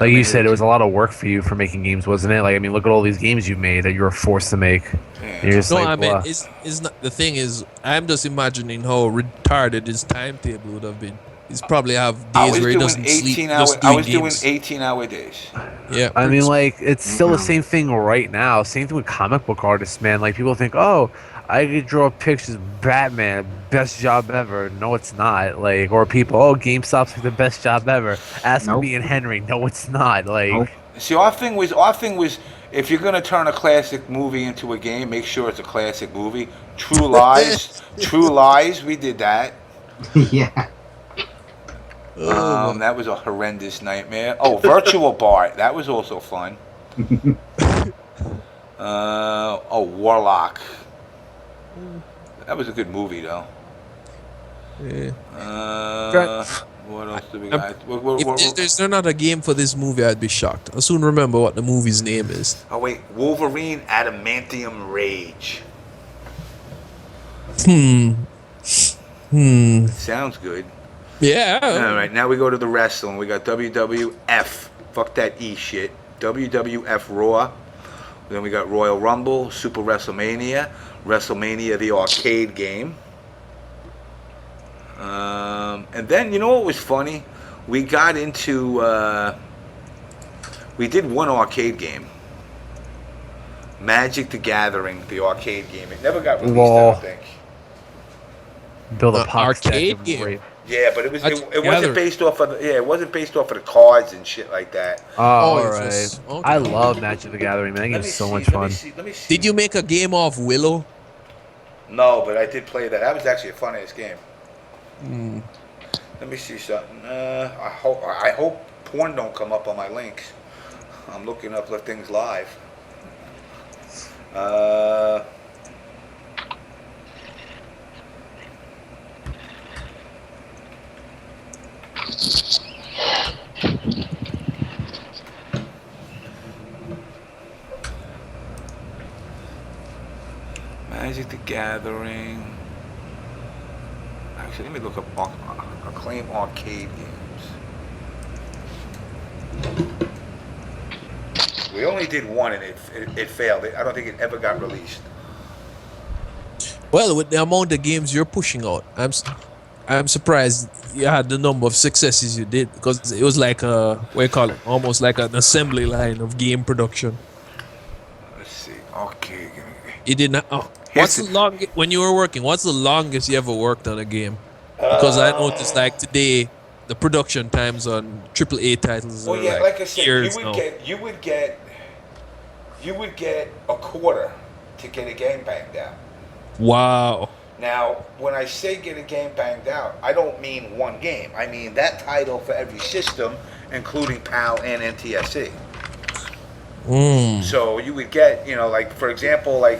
you said, it was a lot of work for you for making games, wasn't it? Like, I mean, look at all these games you made that you were forced to make.
Yeah.
You're just
No,
like,
I mean,
blah.
it's not. The thing is, I'm just imagining how retarded his timetable would have been. He's probably have
I
days
was
where he
doing
doesn't sleep.
18 hour.
Just
I
doing
was doing
games.
18-hour days.
Yeah,
I mean, like, it's still the same thing right now. Same thing with comic book artists, man. Like, people think, oh, I could draw pictures of Batman, best job ever. No, it's not. Like, or people, oh, GameStop's the best job ever. Ask
Nope.
me and Henry. No, it's not. Like,
Nope.
See, our thing was, if you're gonna turn a classic movie into a game, make sure it's a classic movie. True Lies, we did that.
Yeah.
That was a horrendous nightmare. Oh, Virtual Bart, that was also fun. Warlock. That was a good movie, though.
Yeah.
What else do we got?
If there's not a game for this movie, I'd be shocked. I'll soon remember what the movie's name is.
Oh wait, Wolverine Adamantium Rage. Sounds good.
Yeah.
All right, now we go to the wrestling. We got WWF. Fuck that E shit. WWF Raw. Then we got Royal Rumble, Super WrestleMania, WrestleMania the arcade game. And then, you know what was funny? We got into, we did one arcade game. Magic the Gathering, the arcade game. It never got released, I don't think.
build a
An
pox deck
arcade
and
game?
rape.
Yeah, but it was
That's
it wasn't
gathering.
based off of it wasn't based off of the cards and shit like that.
Oh,
Oh,
alright.
it's just- okay.
I love Magic the Gathering, man. That game's so much fun.
Let me see.
Did you make a game of Willow?
No, but I did play that. That was actually a fun ass game. Let me see something. I hope porn don't come up on my links. I'm looking up things live. Magic the Gathering. Actually, let me look up Acclaim arcade games. We only did one and it failed. I don't think it ever got released.
Well, with the amount of games you're pushing out, I'm surprised you had the number of successes you did, because it was like a, what do you call it, almost like an assembly line of game production.
Let's see. Okay.
You didn't. What's the longest when you were working? What's the longest you ever worked on a game? Because I noticed like today, the production times on AAA titles.
Well,
are
yeah, like I said,
years
you would get a quarter to get a game banged out.
Wow.
Now, when I say get a game banged out, I don't mean one game. I mean that title for every system, including PAL and NTSC. So you would get, like, for example, like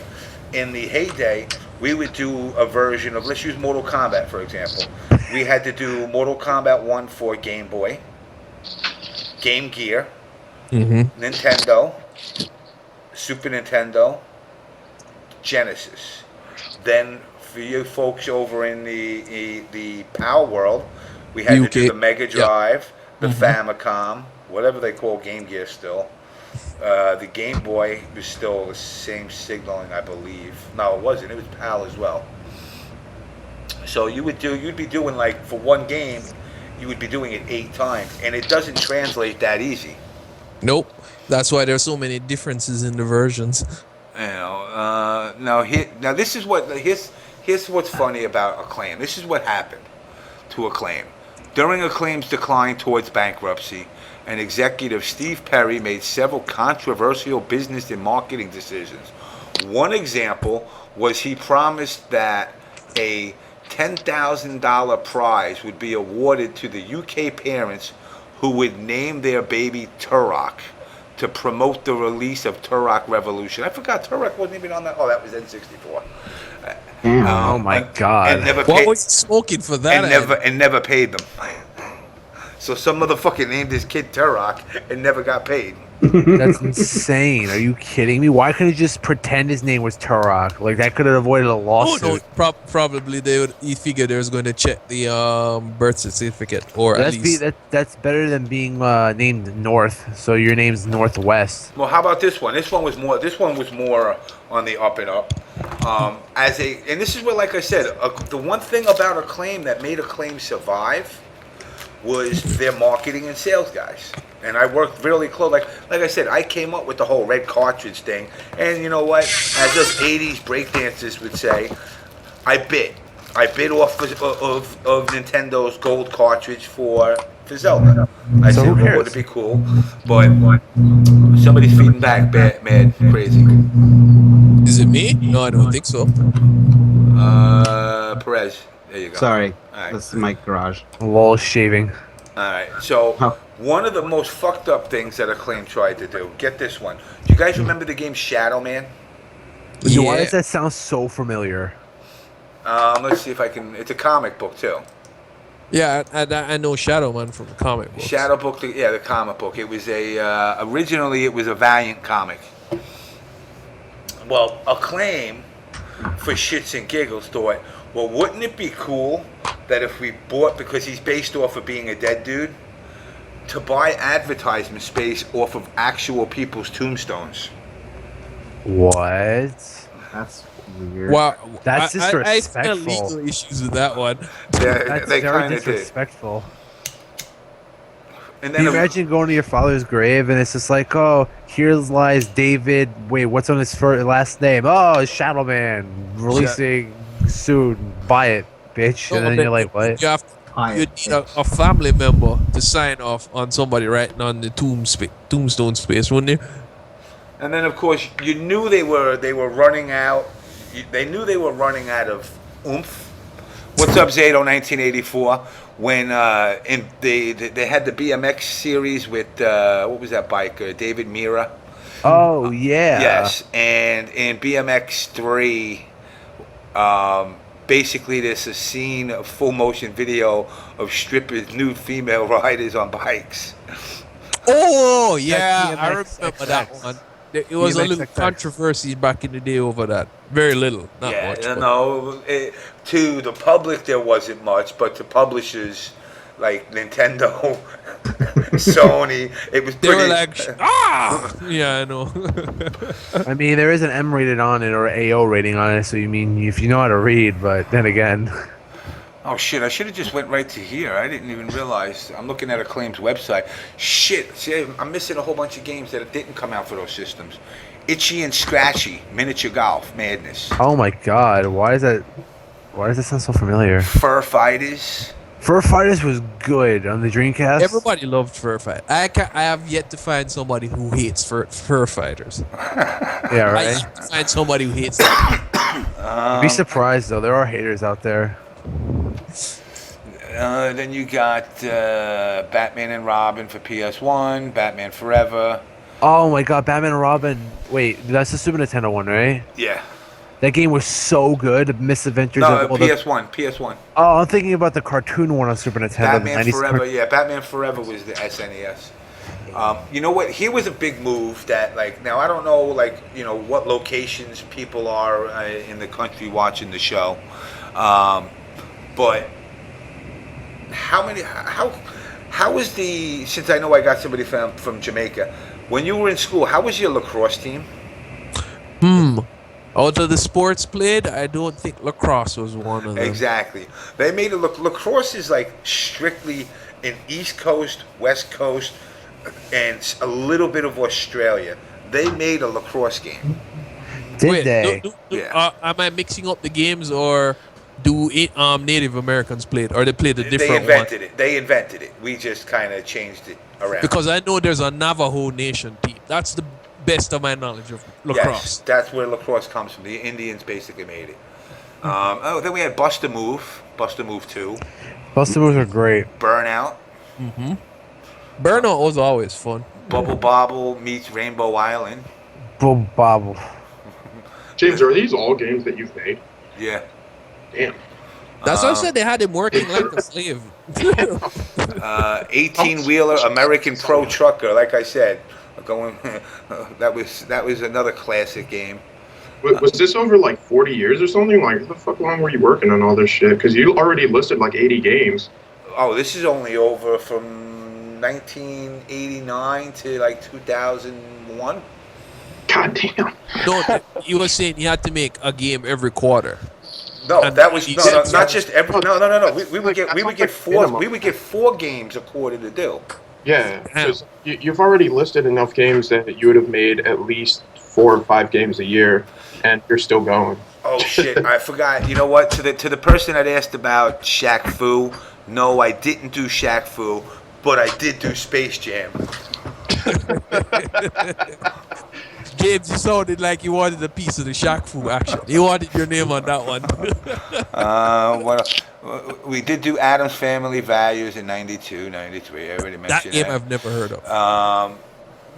in the heyday, we would do a version of, let's use Mortal Kombat, for example. We had to do Mortal Kombat 1 for Game Boy, Game Gear, Nintendo, Super Nintendo, Genesis. Then for you folks over in the PAL world, we had to do the Mega Drive, the Famicom, whatever they call Game Gear still. The Game Boy was still the same signaling, I believe. No, it wasn't. It was PAL as well. So you'd be doing, like, for one game, you would be doing it 8 times, and it doesn't translate that easy.
Nope. That's why there's so many differences in the versions.
Now this is what here's what's funny about Acclaim. This is what happened to Acclaim. During Acclaim's decline towards bankruptcy, and executive Steve Perry made several controversial business and marketing decisions. One example was he promised that a $10,000 prize would be awarded to the UK parents who would name their baby Turok to promote the release of Turok Revolution. I forgot Turok wasn't even on that. Oh, that was N64.
Oh my God!
And never
What was he smoking for that?
And never paid them. So some motherfucker named his kid Turok and never got paid.
That's insane. Are you kidding me? Why couldn't he just pretend his name was Turok? Like, that could have avoided a lawsuit.
Oh, no, probably he figured they was going to check the birth certificate, or at least.
That's better than being named North. So your name's Northwest.
Well, how about this one? This one was more on the up and up. And this is where, like I said, the one thing about Acclaim that made Acclaim survive was their marketing and sales guys. And I worked really close. Like I said, I came up with the whole red cartridge thing. And you know what? As us 80s breakdancers would say, I bid off of Nintendo's gold cartridge for Zelda. I said, well, would it be cool? But somebody's feeding back mad crazy.
Is it me? No, I don't think so.
Perez. There you go.
Sorry,
right.
This is my garage.
Lol shaving.
Alright, so one of the most fucked up things that Acclaim tried to do, get this one. Do you guys remember the game Shadow Man?
Yeah. Why does that sound so familiar?
Let's see if I can. It's a comic book too.
Yeah, I know Shadow Man from the comic book.
Shadow book, the comic book. It was originally it was a Valiant comic. Well, Acclaim, for shits and giggles, thought, well, wouldn't it be cool that if we bought, because he's based off of being a dead dude, to buy advertisement space off of actual people's tombstones?
What?
That's weird.
Wow,
That's disrespectful.
I smell legal issues with that one.
That's
they
very
kind of did.
disrespectful.
And
Can
then
you imagine going to your father's grave and it's just like, oh, here lies David. Wait, what's on his last name? Oh, Shadow Man releasing soon. Buy it, bitch.
No,
and then you're like, what?
You need a family member to sign off on somebody writing on the tombstone space, wouldn't you?
And then, of course, you knew they were running out. They knew they were running out of oomph. What's up, Zato? 1984. When they had the BMX series with what was that bike? David Mira.
Oh yeah.
Yes, and in BMX 3, basically there's a scene, a full motion video of strippers, nude female riders on bikes.
Oh yeah, I
DMX
remember that
XX.
one. It was a
DMX
little
XX.
controversy back in the day over that. Very little, not
Yeah,
much.
you
but-
know, to the public there wasn't much, but to publishers like Nintendo, Sony, it was
They
pretty.
were like, yeah, I know.
I mean, there is an M rated on it or AO rating on it, so you mean if you know how to read, but then again,
Oh shit! I should have just went right to here. I didn't even realize. I'm looking at Acclaim's website. Shit! See, I'm missing a whole bunch of games that didn't come out for those systems. Itchy and Scratchy, Miniature Golf, Madness,
oh my god, why does that sound so familiar?
Fur Fighters.
Fur Fighters was good on the Dreamcast.
Everybody loved fur fight. I have yet to find somebody who hates fur fighters.
Yeah,
I
right.
yet to find somebody who hates them.
Be surprised though, there are haters out there.
Then you got Batman and Robin for PS1, Batman Forever.
Oh my god, Batman and Robin. Wait, that's the Super Nintendo one, right?
Yeah.
That game was so good. Misadventures
No,
of all the.
PS1.
Oh, I'm thinking about the cartoon one on Super Nintendo. the
Batman
90s
Forever. Yeah, Batman Forever was the SNES. You know what? Here was a big move that, like, now I don't know, like, you know, what locations people are in the country watching the show, but how was the? Since I know I got somebody from Jamaica, when you were in school, how was your lacrosse team?
Out of the sports played, I don't think lacrosse was one of them.
Exactly. They made it look. Lacrosse is like strictly an East Coast, West Coast, and a little bit of Australia. They made a lacrosse game.
Did
Wait,
they?
Yeah.
Am I mixing up the games, or do Native Americans play it, or they played a different
They invented
one?
it. They invented it. We just kind of changed it around.
Because I know there's a Navajo Nation team. That's the best of my knowledge of lacrosse.
Yes, that's where lacrosse comes from. The Indians basically made it. Then we had Buster Move 2,
Buster moves are great.
Burnout,
Burnout was always fun.
Bubble Bobble meets Rainbow Island.
Boom, bobble.
James, are these all games that you've made?
Yeah.
Damn.
That's why I said they had him working like a slave.
18-wheeler American Pro Trucker. Like I said, going. that was another classic game.
Was this over like 40 years or something? Like, how the fuck long were you working on all this shit? Because you already listed like 80 games.
Oh, this is only over from 1989 to like 2001.
God damn.
No, you were saying you had to make a game every quarter.
No,
And
that was
you-
not just every. No. We would get
That's
four.
like
We would get 4 games a quarter to do.
Yeah, because you've already listed enough games that you would have made at least 4 or 5 games a year, and you're still going.
Oh shit! I forgot. You know what? To the person that asked about Shaq Fu, no, I didn't do Shaq Fu, but I did do Space Jam.
James, you sounded like you wanted a piece of the Shaq Fu action. You wanted your name on that one.
What else? We did do Adam's Family Values in 92, 93. I already
That
mentioned
game
that.
I've never heard of.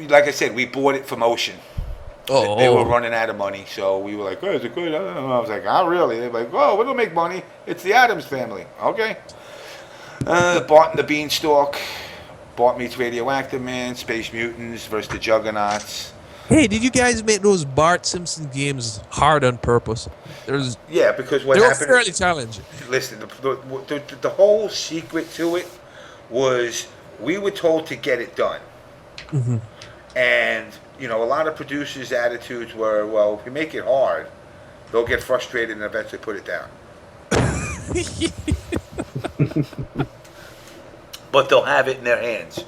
Like I said, we bought it from Ocean.
Oh,
They were running out of money, so we were like, "Oh, is it good?" I don't know. I was like, "Not really." They're like, "Oh, we'll make money. It's the Addams Family." Okay. Bart and the Beanstalk, Bart meets Radioactive Man, Space Mutants versus the Juggernauts.
Hey, did you guys make those Bart Simpson games hard on purpose?
Yeah, because what
They were
happened?
fairly challenging.
Listen, the whole secret to it was we were told to get it done, and you know, a lot of producers' attitudes were, well, if you make it hard, they'll get frustrated and eventually put it down. But they'll have it in their hands.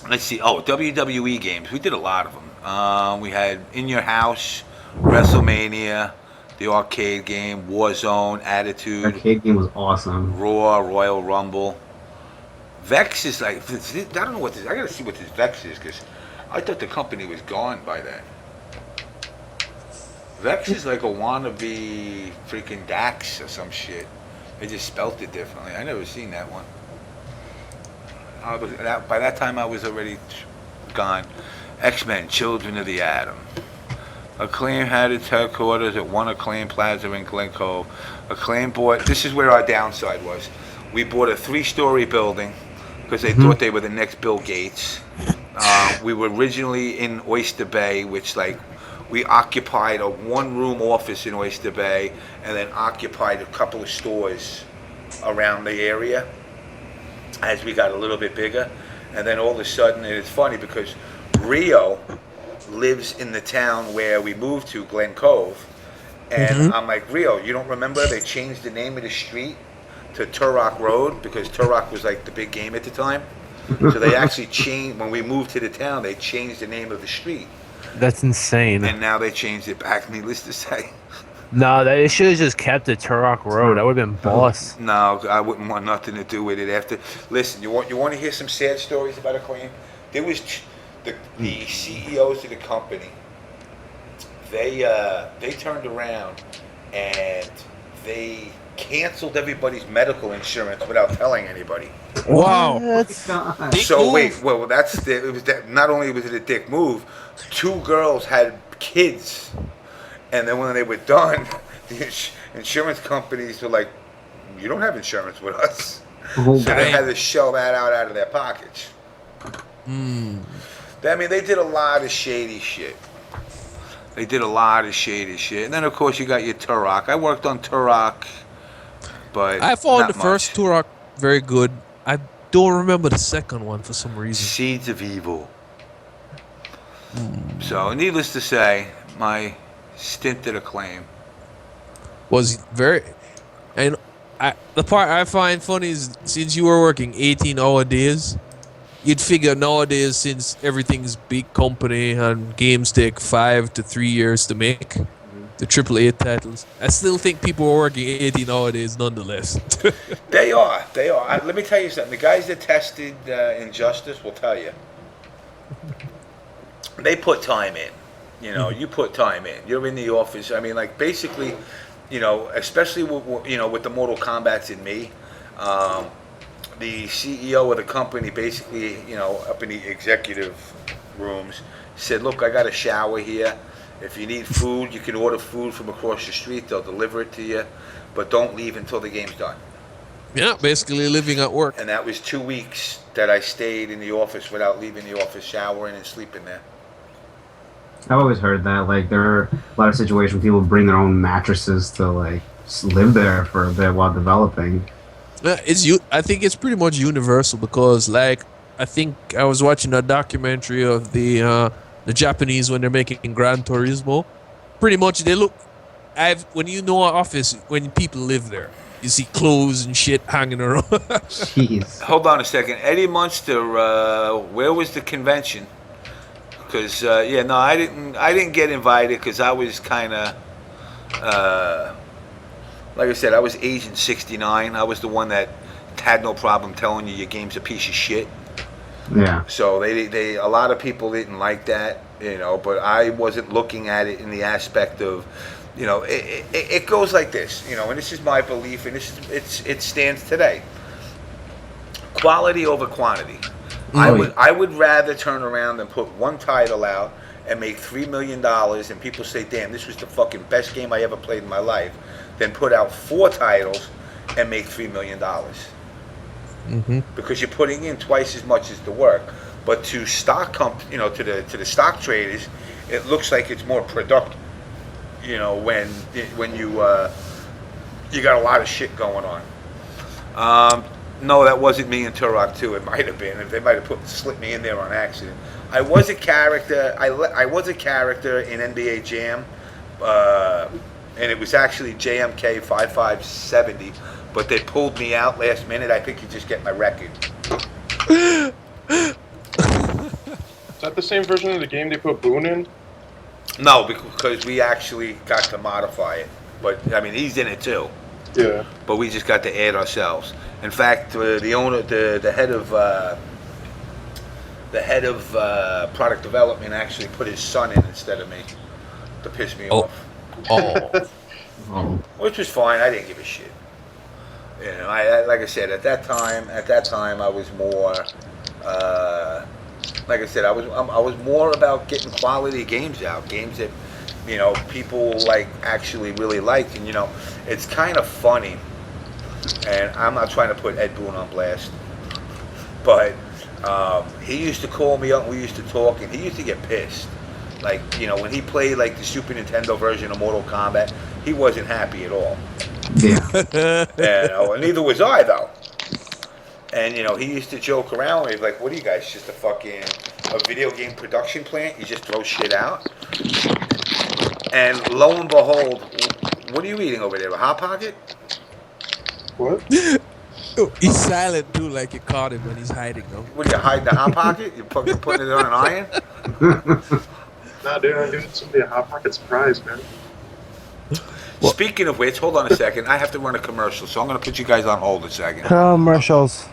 Let's see. Oh, WWE games. We did a lot of them. We had In Your House, WrestleMania, the arcade game, Warzone, Attitude,
Arcade game was awesome.
Raw, Royal Rumble. Vex is like, I don't know what this, I gotta see what this Vex is, because I thought the company was gone by then. Vex is like a wannabe freaking Dax or some shit. They just spelt it differently. I never seen that one. By that time I was already gone. X-Men, Children of the Atom. Acclaim had its headquarters at One Acclaim Plaza in Glen Cove. Acclaim bought, this is where our downside was. We bought a 3-story building because they thought they were the next Bill Gates. We were originally in Oyster Bay, which we occupied a 1-room office in Oyster Bay and then occupied a couple of stores around the area as we got a little bit bigger. And then all of a sudden, and it's funny because Rio lives in the town where we moved to, Glen Cove. And I'm like, Rio, you don't remember they changed the name of the street to Turok Road because Turok was like the big game at the time? So they actually changed, when we moved to the town, they changed the name of the street.
That's insane.
And now they changed it back, needless to say.
No, they should have just kept it Turok Road. That would have been boss.
No, I wouldn't want nothing to do with it after. Listen, you want to hear some sad stories about Acclaim? There was the CEOs of the company. They turned around and they canceled everybody's medical insurance without telling anybody.
Wow.
God.
So wait, well not only was it a dick move, 2 girls had kids, and then when they were done, the insurance companies were like, "You don't have insurance with us," so they had to shell that out of their pockets. I mean, they did a lot of shady shit. And then of course you got your Turok. I worked on Turok, but
I found
not
the first
much.
Turok very good. I don't remember the second one for some reason.
Seeds of Evil. So, needless to say, my stint at Acclaim
Was very, and the part I find funny is since you were working 18-hour days, you'd figure nowadays since everything's big company and games take 5 to 3 years to make the AAA titles, I still think people are working 18-hour days nonetheless.
They are. Let me tell you something. The guys that tested Injustice will tell you. They put time in. You put time in. You're in the office. I mean, basically, especially with the Mortal Kombat's in me, the CEO of the company basically, up in the executive rooms, said, "Look, I got a shower here. If you need food, you can order food from across the street. They'll deliver it to you, but don't leave until the game's done."
Yeah, basically living at work.
And that was 2 weeks that I stayed in the office without leaving the office, showering and sleeping there.
I've always heard that there are a lot of situations where people bring their own mattresses to just live there for a bit while developing.
I think it's pretty much universal because I think I was watching a documentary of the Japanese when they're making Gran Turismo. Pretty much they look. When you know an office, when people live there, you see clothes and shit hanging around.
Jeez.
Hold on a second, Eddie Munster. Where was the convention? Because I didn't get invited because I was kind of. Like I said, I was Agent 69. I was the one that had no problem telling you your game's a piece of shit.
Yeah.
So they a lot of people didn't like that, but I wasn't looking at it in the aspect of, it goes like this, and this is my belief, and it stands today. Quality over quantity. I would rather turn around and put one title out and make $3 million, and people say, "Damn, this was the fucking best game I ever played in my life," than put out 4 titles and make $3 million. Because you're putting in twice as much as the work. But to stock to the stock traders, it looks like it's more productive. When you got a lot of shit going on. No, that wasn't me in Turok 2. It might have been. They might have slipped me in there on accident. I was a character. I was a character in NBA Jam, and it was actually JMK 5570. But they pulled me out last minute. I think you just get my record.
Is that the same version of the game they put Boone in?
No, because we actually got to modify it. But I mean, he's in it too.
Yeah.
But we just got to add ourselves. In fact, the owner, the head of product development, actually put his son in instead of me to piss me off. Which was fine. I didn't give a shit. I like I said, at that time, I was more. Like I said, I was more about getting quality games out, games that people actually really liked. And it's kind of funny. And I'm not trying to put Ed Boon on blast, but he used to call me up and we used to talk, and he used to get pissed. When he played the Super Nintendo version of Mortal Kombat, he wasn't happy at all.
Yeah.
And neither was I, though. And, he used to joke around with me, like, what are you guys, just a video game production plant? You just throw shit out? And lo and behold, what are you eating over there, a Hot Pocket?
What?
He's silent too, like you caught him when he's hiding though.
What are you hiding the Hot Pocket? You're putting it on an iron?
Nah, dude, I'm doing somebody a Hot Pocket surprise, man.
Speaking of which, hold on a second. I have to run a commercial, so I'm going to put you guys on hold a second.
Commercials.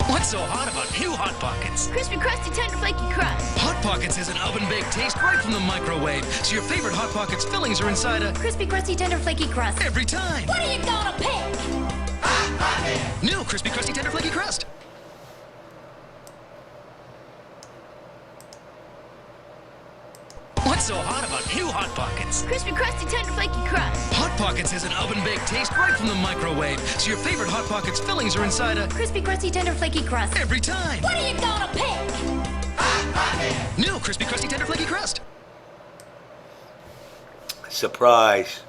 What's so hot about new Hot Pockets?
Crispy, crusty, tender, flaky crust.
Hot Pockets has an oven-baked taste right from the microwave, so your favorite Hot Pockets fillings are inside a...
Crispy, crusty, tender, flaky crust.
every time.
What are you gonna pick?
Hot Pocket! New crispy, crusty, tender, flaky crust. What's so hot about new Hot Pockets?
Crispy, crusty, tender, flaky crust.
Hot Pockets has an oven-baked taste right from the microwave, so your favorite Hot Pockets fillings are inside a...
Crispy, crusty, tender, flaky crust.
every time.
What are you gonna pick?
Hot Pocket! New crispy, crusty, tender, flaky crust.
Surprise.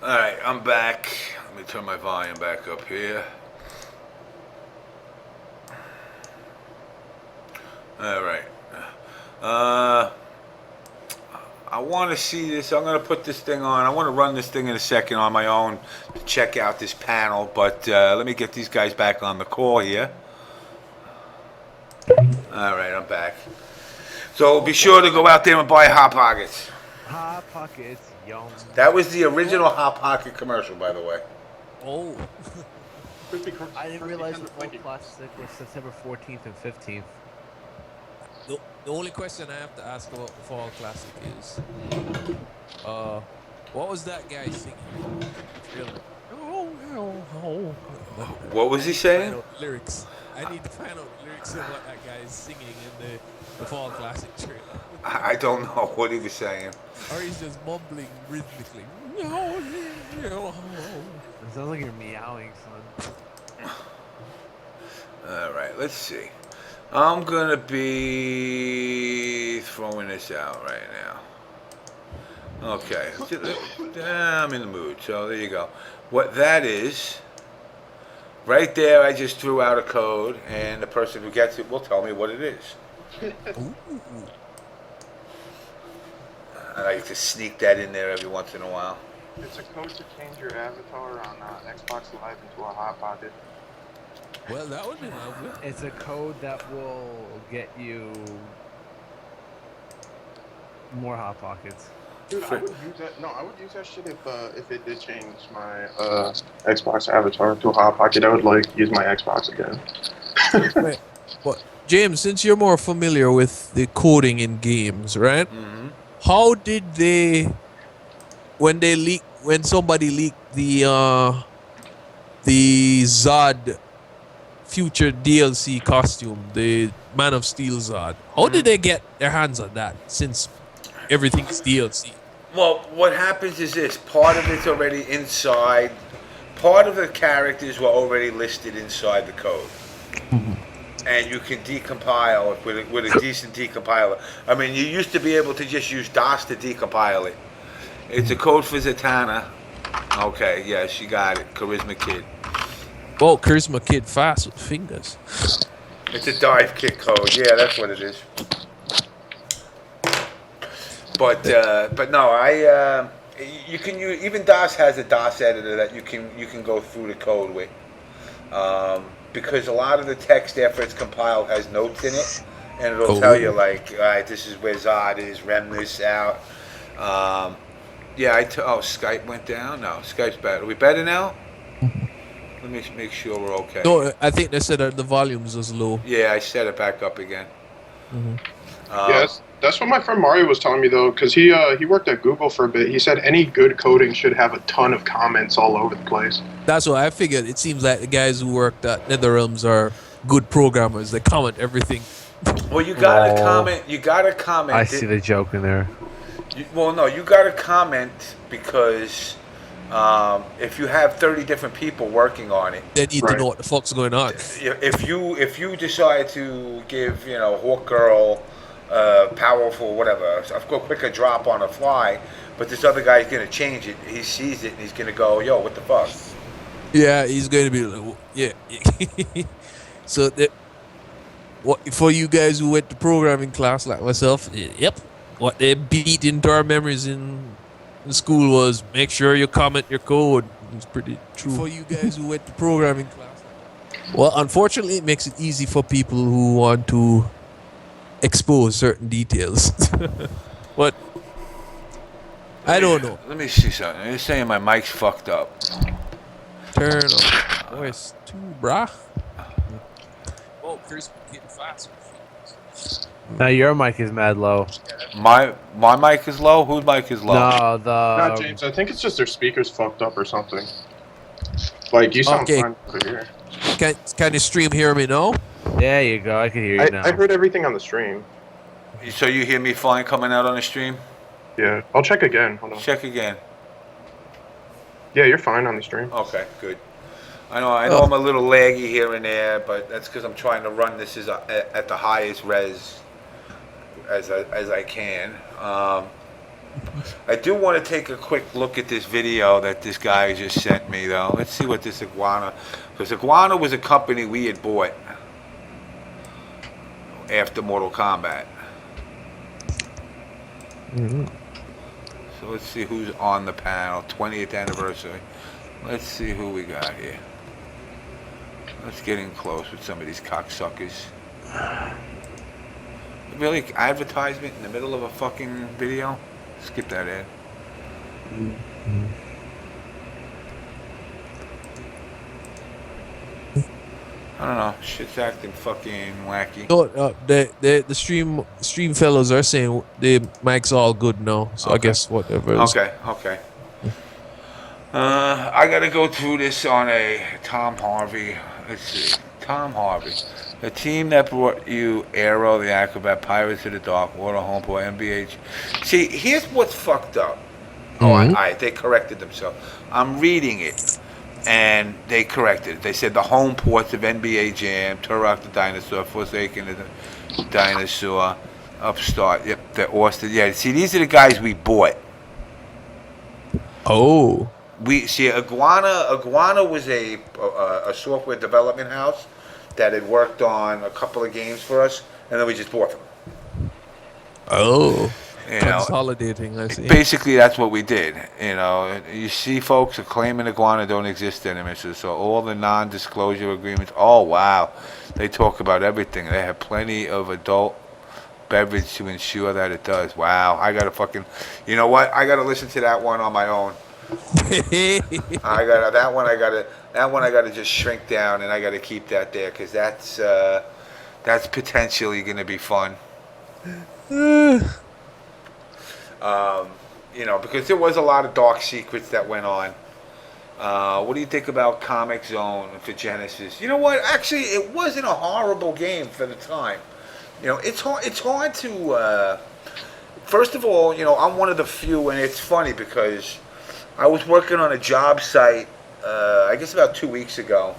Alright, I'm back. Let me turn my volume back up here. Alright. I want to see this. I'm going to put this thing on. I want to run this thing in a second on my own to check out this panel. But let me get these guys back on the call here. Alright, I'm back. So be sure to go out there and buy Hot Pockets.
Hot Pockets, yum.
That was the original Hot Pocket commercial, by the way.
Oh.
I didn't realize the full classic was September 14th and 15th.
The only question I have to ask about the Fall Classic is, what was that guy singing?
What was he saying?
Lyrics. I need to find out the lyrics of what that guy is singing in the Fall Classic trailer.
I don't know what he was saying.
Or he's just mumbling rhythmically.
It sounds like you're meowing, son.
Alright, let's see. I'm going to be throwing this out right now. Okay. I'm in the mood, so there you go. What that is, right there I just threw out a code, and the person who gets it will tell me what it is. I like to sneak that in there every once in a while.
It's a code to change your avatar on Xbox Live into a Hot Pocket.
Well, that would be lovely.
It's a code that will get you more hot pockets.
Dude, I would use that. No, I would use that shit if it did change my Xbox avatar to a Hot Pocket. I would use my Xbox again.
Wait, what, James? Since you're more familiar with the coding in games, right?
Mm-hmm.
How did they, when somebody leaked the Zod future DLC costume, the Man of Steel Zod? How did they get their hands on that? Since everything's DLC.
Well, what happens is this: part of it's already inside. Part of the characters were already listed inside the code. And you can decompile it with a decent decompiler. I mean, you used to be able to just use DOS to decompile it. It's a code for Zatanna. Okay, yeah, she got it. Charisma Kid.
Oh, Charisma Kid fast with fingers.
It's a Divekick code. Yeah, that's what it is. But no, you can use, even DOS has a DOS editor that you can go through the code with. Because a lot of the text after it's compiled has notes in it, and it'll tell you like, all right, this is where Zod is, rem this out. Skype went down. No, Skype's better. Are we better now? Let me make sure we're okay.
No, I think they said that the volumes was low.
Yeah, I set it back up again.
Yes, that's what my friend Mario was telling me though, because he worked at Google for a bit. He said any good coding should have a ton of comments all over the place.
That's what I figured. It seems like the guys who worked at NetherRealms are good programmers. They comment everything.
Well, you gotta comment. You gotta comment.
I see the joke in there.
You gotta comment because if you have 30 different people working on it,
they need to know what the fuck's going on.
If you decide to give Hawk Girl powerful whatever, a quicker drop on a fly, but this other guy's gonna change it. He sees it and he's gonna go, yo, what the fuck?
Yeah, he's going to be like, yeah. So, what for you guys who went to programming class like myself? Yep. What they beat into our memories in school was make sure you comment your code. It's pretty true. For you guys who went to programming class. Well, unfortunately, it makes it easy for people who want to expose certain details. But I don't know.
Let me see something. You're saying my mic's fucked up.
Turn on voice too, brah. Oh, Chris, getting fast.
Now your mic is mad low.
My mic is low? Whose mic is low?
No,
Not James. I think it's just their speakers fucked up or something. Like, you sound fine over here.
Can you stream hear me now?
There you go. I can hear you now.
I heard everything on the stream.
So you hear me fine coming out on the stream?
Yeah. I'll check again. Hold on.
Check again.
Yeah, you're fine on the stream.
Okay, good. I know I'm a little laggy here and there, but that's because I'm trying to run this at the highest res as I can. I do want to take a quick look at this video that this guy just sent me, though. Let's see what this Iguana, because Iguana was a company we had bought after Mortal Kombat. So let's see who's on the panel. 20th anniversary. Let's see who we got here. Let's get in close with some of these cocksuckers. Really? Advertisement in the middle of a fucking video? Skip that ad. I don't know. Shit's acting fucking wacky.
No, the stream fellows are saying the mic's all good now. So I guess whatever.
Okay. I gotta go through this on a Tom Harvey. Let's see. Tom Harvey. The team that brought you Arrow, the Acrobat, Pirates of the Dark Water, Homeboy, MBH. See, here's what's fucked up. They corrected themselves. I'm reading it, and they corrected it. They said the home ports of NBA Jam, Turok the Dinosaur, Forsaken the Dinosaur, Upstart, yep, the Austin. Yeah, see, these are the guys we bought.
Oh.
We see Iguana was a software development house that had worked on a couple of games for us, and then we just bought them.
Oh.
You know,
Consolidating, I see.
basically that's what we did. You know, you see, folks, Acclaim and Iguana don't exist anymore. So all the non-disclosure agreements. Oh wow, they talk about everything. They have plenty of adult beverage to ensure that it does. Wow, I gotta fucking, you know what? I gotta listen to that one on my own. I gotta that one. I gotta just shrink down, and I gotta keep that there because that's potentially gonna be fun. You know, because there was a lot of dark secrets that went on. What do you think about Comic Zone for Genesis? You know what? Actually, it wasn't a horrible game for the time. You know, it's hard to. First of all, you know, I'm one of the few, and it's funny because I was working on a job site, I guess about 2 weeks ago,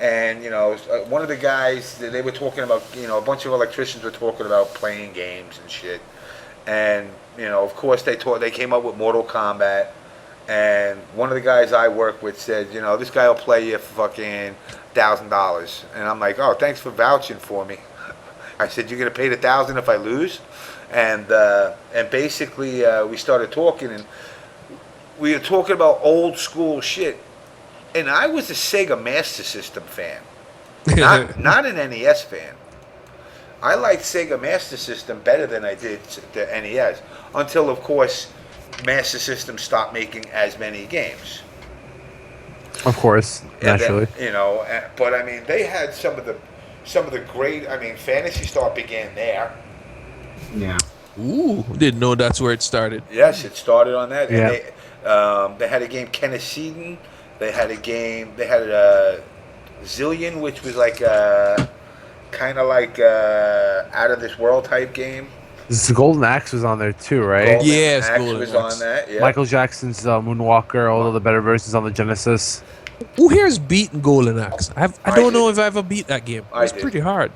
and you know, one of the guys they were talking about, you know, a bunch of electricians were talking about playing games and shit, and you know, of course they came up with Mortal Kombat, and one of the guys I work with said, you know, this guy will play you for fucking $1,000, and I'm like, oh, thanks for vouching for me. I said, you're gonna pay the $1,000 if I lose, and basically we started talking, and we were talking about old school shit, and I was a Sega Master System fan, not an NES fan. I liked Sega Master System better than I did the NES, until of course Master System stopped making as many games.
Of course, naturally.
Then, you know, but I mean, they had some of the great. I mean, Phantasy Star began there.
Yeah.
Ooh, didn't know that's where it started.
Yes, it started on that.
Yeah.
And they had a game, Kenneseedon. They had a Zillion, which was like kind of like out of this world type game.
The Golden Axe was on there too, right?
Golden
Yes,
Axe
Golden
was
Axe.
on that. Yeah.
Michael Jackson's Moonwalker, all of the better versions on the Genesis.
Who here's beaten Golden Axe? I don't know if I ever beat that game.
I
It's
did.
pretty hard.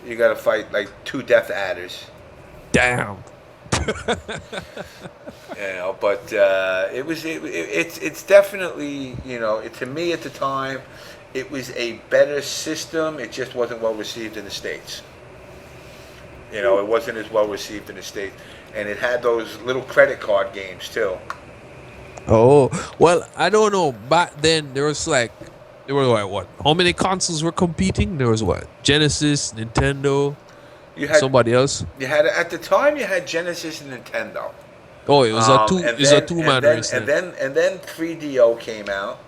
You got to fight like 2 Death Adders.
Damn.
You know, but it's definitely, you know, to me at the time, it was a better system. It just wasn't well received in the States. You know, it wasn't as well received in the States, and it had those little credit card games too.
Oh, well, I don't know. Back then, there were like, what? How many consoles were competing? There was what? Genesis, Nintendo,
You had
somebody else?
You had at the time you had Genesis and Nintendo.
Oh, it was a
and
two-man
then-
race.
and then 3DO came out.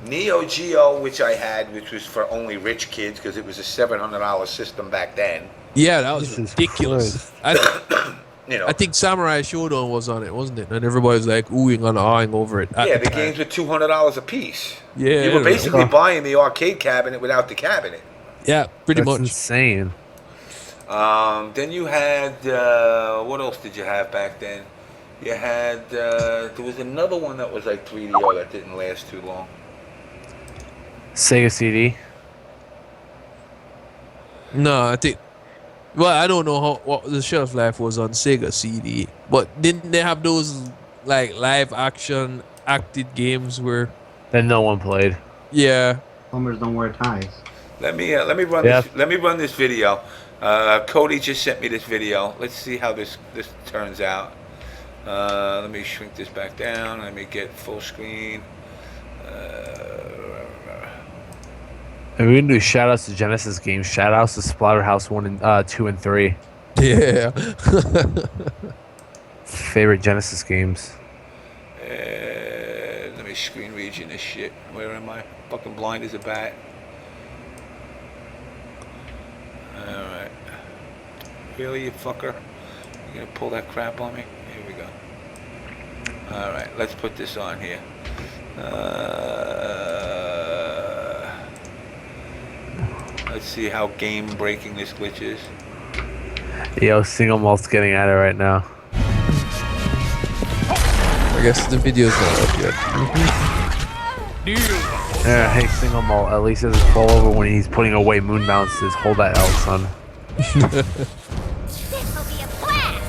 Neo Geo, which I had, which was for only rich kids because it was a $700 system back then.
Yeah, that was
Jesus
ridiculous.
You know,
I think Samurai Showdown was on it, wasn't it? And everybody was like oohing and awing over it. at
yeah,
the
the
time.
games were $200 a piece.
Yeah,
You were basically
Oh.
buying the arcade cabinet without the cabinet.
Yeah, pretty
That's
much.
insane.
Then you had what else did you have back then? You had there was another one that was like 3DO that didn't last too long.
Sega CD.
No, I think. Well, I don't know what the shelf life was on Sega CD, but didn't they have those like live action acted games where?
That no one played.
Yeah.
Plumbers don't wear ties.
Let me run
Yeah.
this. Let me run this video. Cody just sent me this video. Let's see how this turns out. Let me shrink this back down. Let me get full screen.
And we can do shout outs to Genesis games. Shout outs to Splatterhouse 1 and 2 and 3.
Yeah.
Favorite Genesis games.
Let me screen region this shit. Where am I? Fucking blind as a bat. Alright. Really, you fucker? You gonna pull that crap on me? Here we go. Alright, let's put this on here. Let's see how game breaking this glitch is.
Yo, Single Malt's getting at it right now.
I guess the video's not up yet.
Yeah, hey, Single Malt, at least doesn't fall over when he's putting away moon bounces. Hold that L, son.
This will be a blast!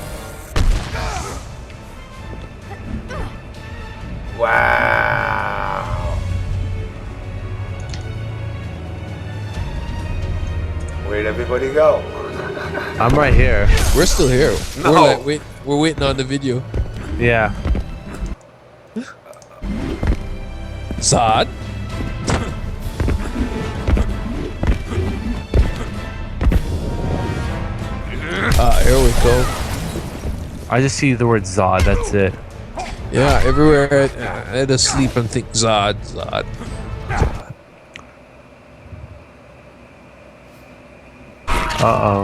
Wow. Where'd everybody go?
I'm right here.
We're still here.
No.
We're like, wait. We're waiting on the video.
Yeah.
Zod. Here we go.
I just see the word Zod. That's it.
Yeah, everywhere I just sleep and think Zod, Zod.
Uh oh.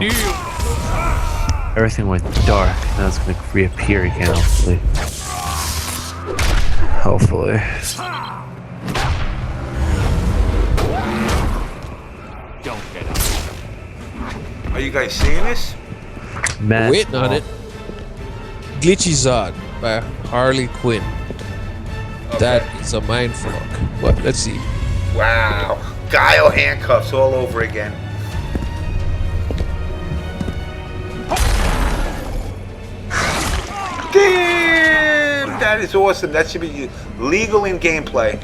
Everything went dark. Now it's gonna reappear again. Hopefully. Hopefully.
Don't get up. Are you guys seeing this?
Matt,
Waiting on it. Glitchy Zod by Harley Quinn.
Okay.
That is a mindfuck. What? Let's see.
Wow. Guile handcuffs all over again. Damn! That is awesome. That should be legal in gameplay.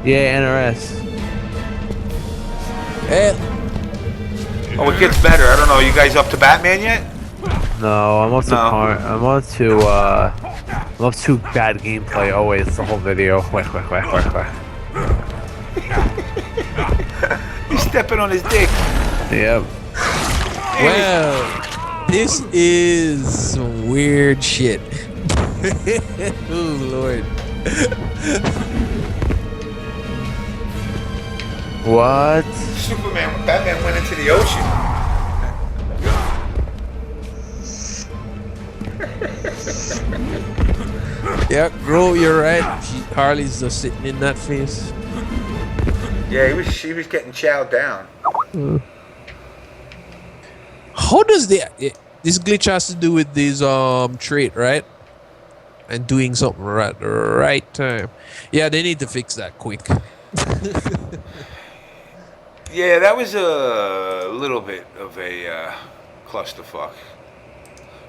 Yeah, NRS.
Hey.
Oh, it gets better. I don't know. You guys up to Batman yet?
No, I'm up to
No.
I'm up to bad gameplay always the whole video. Whack.
He's stepping on his dick.
Yep.
Well, this is some weird shit. Oh, Lord.
What?
Batman went into the ocean.
Yeah, bro, you're right. Harley's just sitting in that face.
Yeah, she was getting chowed down.
How does this glitch has to do with this trait, right? And doing something right the right time. Yeah, they need to fix that quick.
Yeah, that was a little bit of a clusterfuck.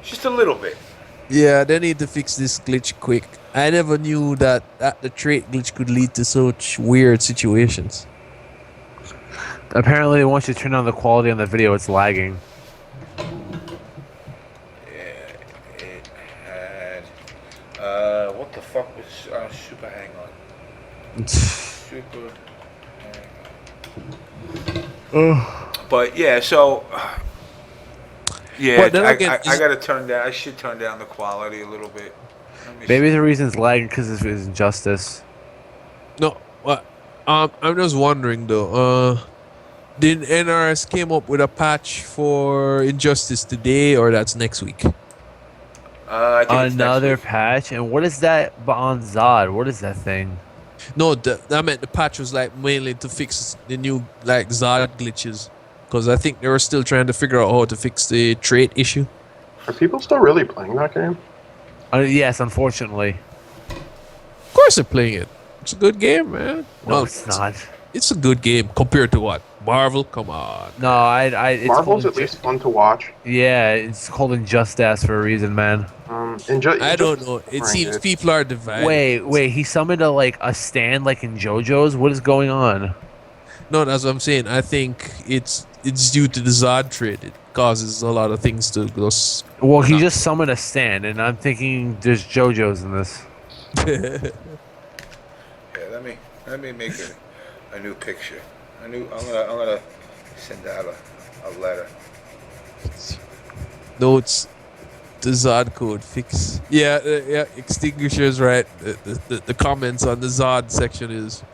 Just a little bit.
Yeah, they need to fix this glitch quick. I never knew that the trait glitch could lead to such weird situations.
Apparently, once you turn on the quality on the video, it's lagging.
Yeah, it had. What the fuck was Super Hang On? Super Hang On. But yeah, so. Yeah,
But then again,
I gotta turn down. I should turn down the quality a little bit.
Maybe the reason it's lagging because it's injustice.
No, what? I'm just wondering though. Did NRS came up with a patch for Injustice today, or that's next week?
I think it's
Another
next week.
patch, and what is that on Zod? What is that thing?
No, that meant the patch was like mainly to fix the new like Zod glitches, because I think they were still trying to figure out how to fix the trait issue.
Are people still really playing that game?
Yes, unfortunately.
Of course, they're playing it. It's a good game, man.
No, it's not.
It's a good game compared to what? Marvel? Come on.
No, it's
Marvel's
called
at least fun to watch.
Yeah, it's called Injustice for a reason, man.
I don't know. It seems people are divided.
Wait. He summoned a stand like in JoJo's. What is going on?
No, that's what I'm saying. I think it's due to the Zod trait. It causes a lot of things to go.
Well, he just summoned a stand, and I'm thinking there's JoJo's in this.
Yeah, let me make a new picture. I'm gonna send out a letter.
Notes. The Zod code fix. Yeah, Extinguisher's right. The comments on the Zod section is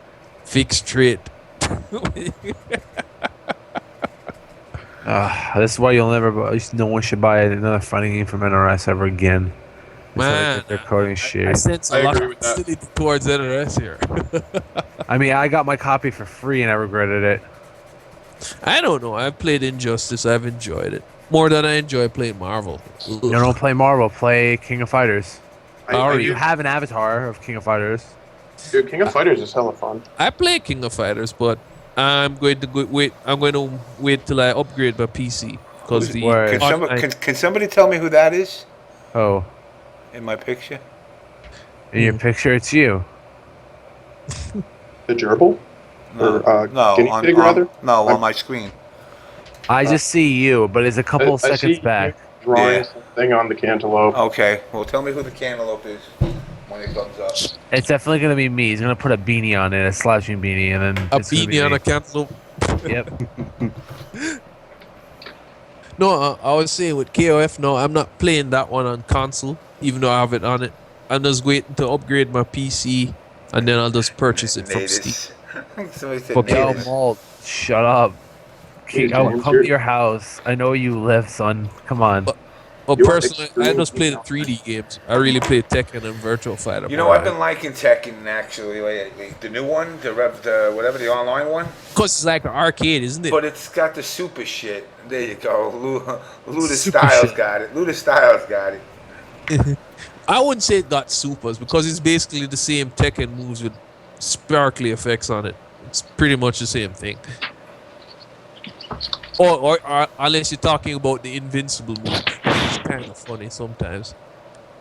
fix trait.
This is why no one should buy another fighting game from NRS ever again.
Man,
they're coding shit.
I sense a lot of hostility towards NRS here.
I mean, I got my copy for free and I regretted it.
I don't know. I've played Injustice. I've enjoyed it more than I enjoy playing Marvel. Ugh.
You don't play Marvel. Play King of Fighters.
You
have an avatar of King of Fighters.
Dude, King of Fighters is hella fun.
I play King of Fighters, but I'm going to wait. I'm going to wait till I upgrade my PC because
Can somebody tell me who that is?
Oh,
in my picture.
In your picture, it's you.
The gerbil?
No,
Or, guinea pig, rather?
on my screen.
I just see you, but it's a couple of
I see
seconds
you
back.
drawing something on the cantaloupe.
Okay, well, tell me who the cantaloupe is when it comes up.
It's definitely gonna be me. He's gonna put a beanie on it, a slashing beanie, and then
A
it's gonna be
beanie on
me.
a cantaloupe.
Yep.
No, I was saying with KOF, no, I'm not playing that one on console, even though I have it on it. I'm just waiting to upgrade my PC, and then I'll just purchase it from Steam.
Somebody said
Fuck yo,
natives.
Malt. Shut up. I'll come to your house. I know where you live, son. Come on.
Well,
You are
personally, I just play the 3D games. I really play Tekken and Virtual Fighter.
You know, I've been liking Tekken actually lately. The new one, the whatever, the online one.
Because it's like an arcade, isn't it?
But it's got the super shit. There you go. Luda
Super
Styles
shit.
got it. Luda Styles got it.
I wouldn't say it got supers because it's basically the same Tekken moves with sparkly effects on it. It's pretty much the same thing. Or unless you're talking about the invincible move, it's kind of funny sometimes.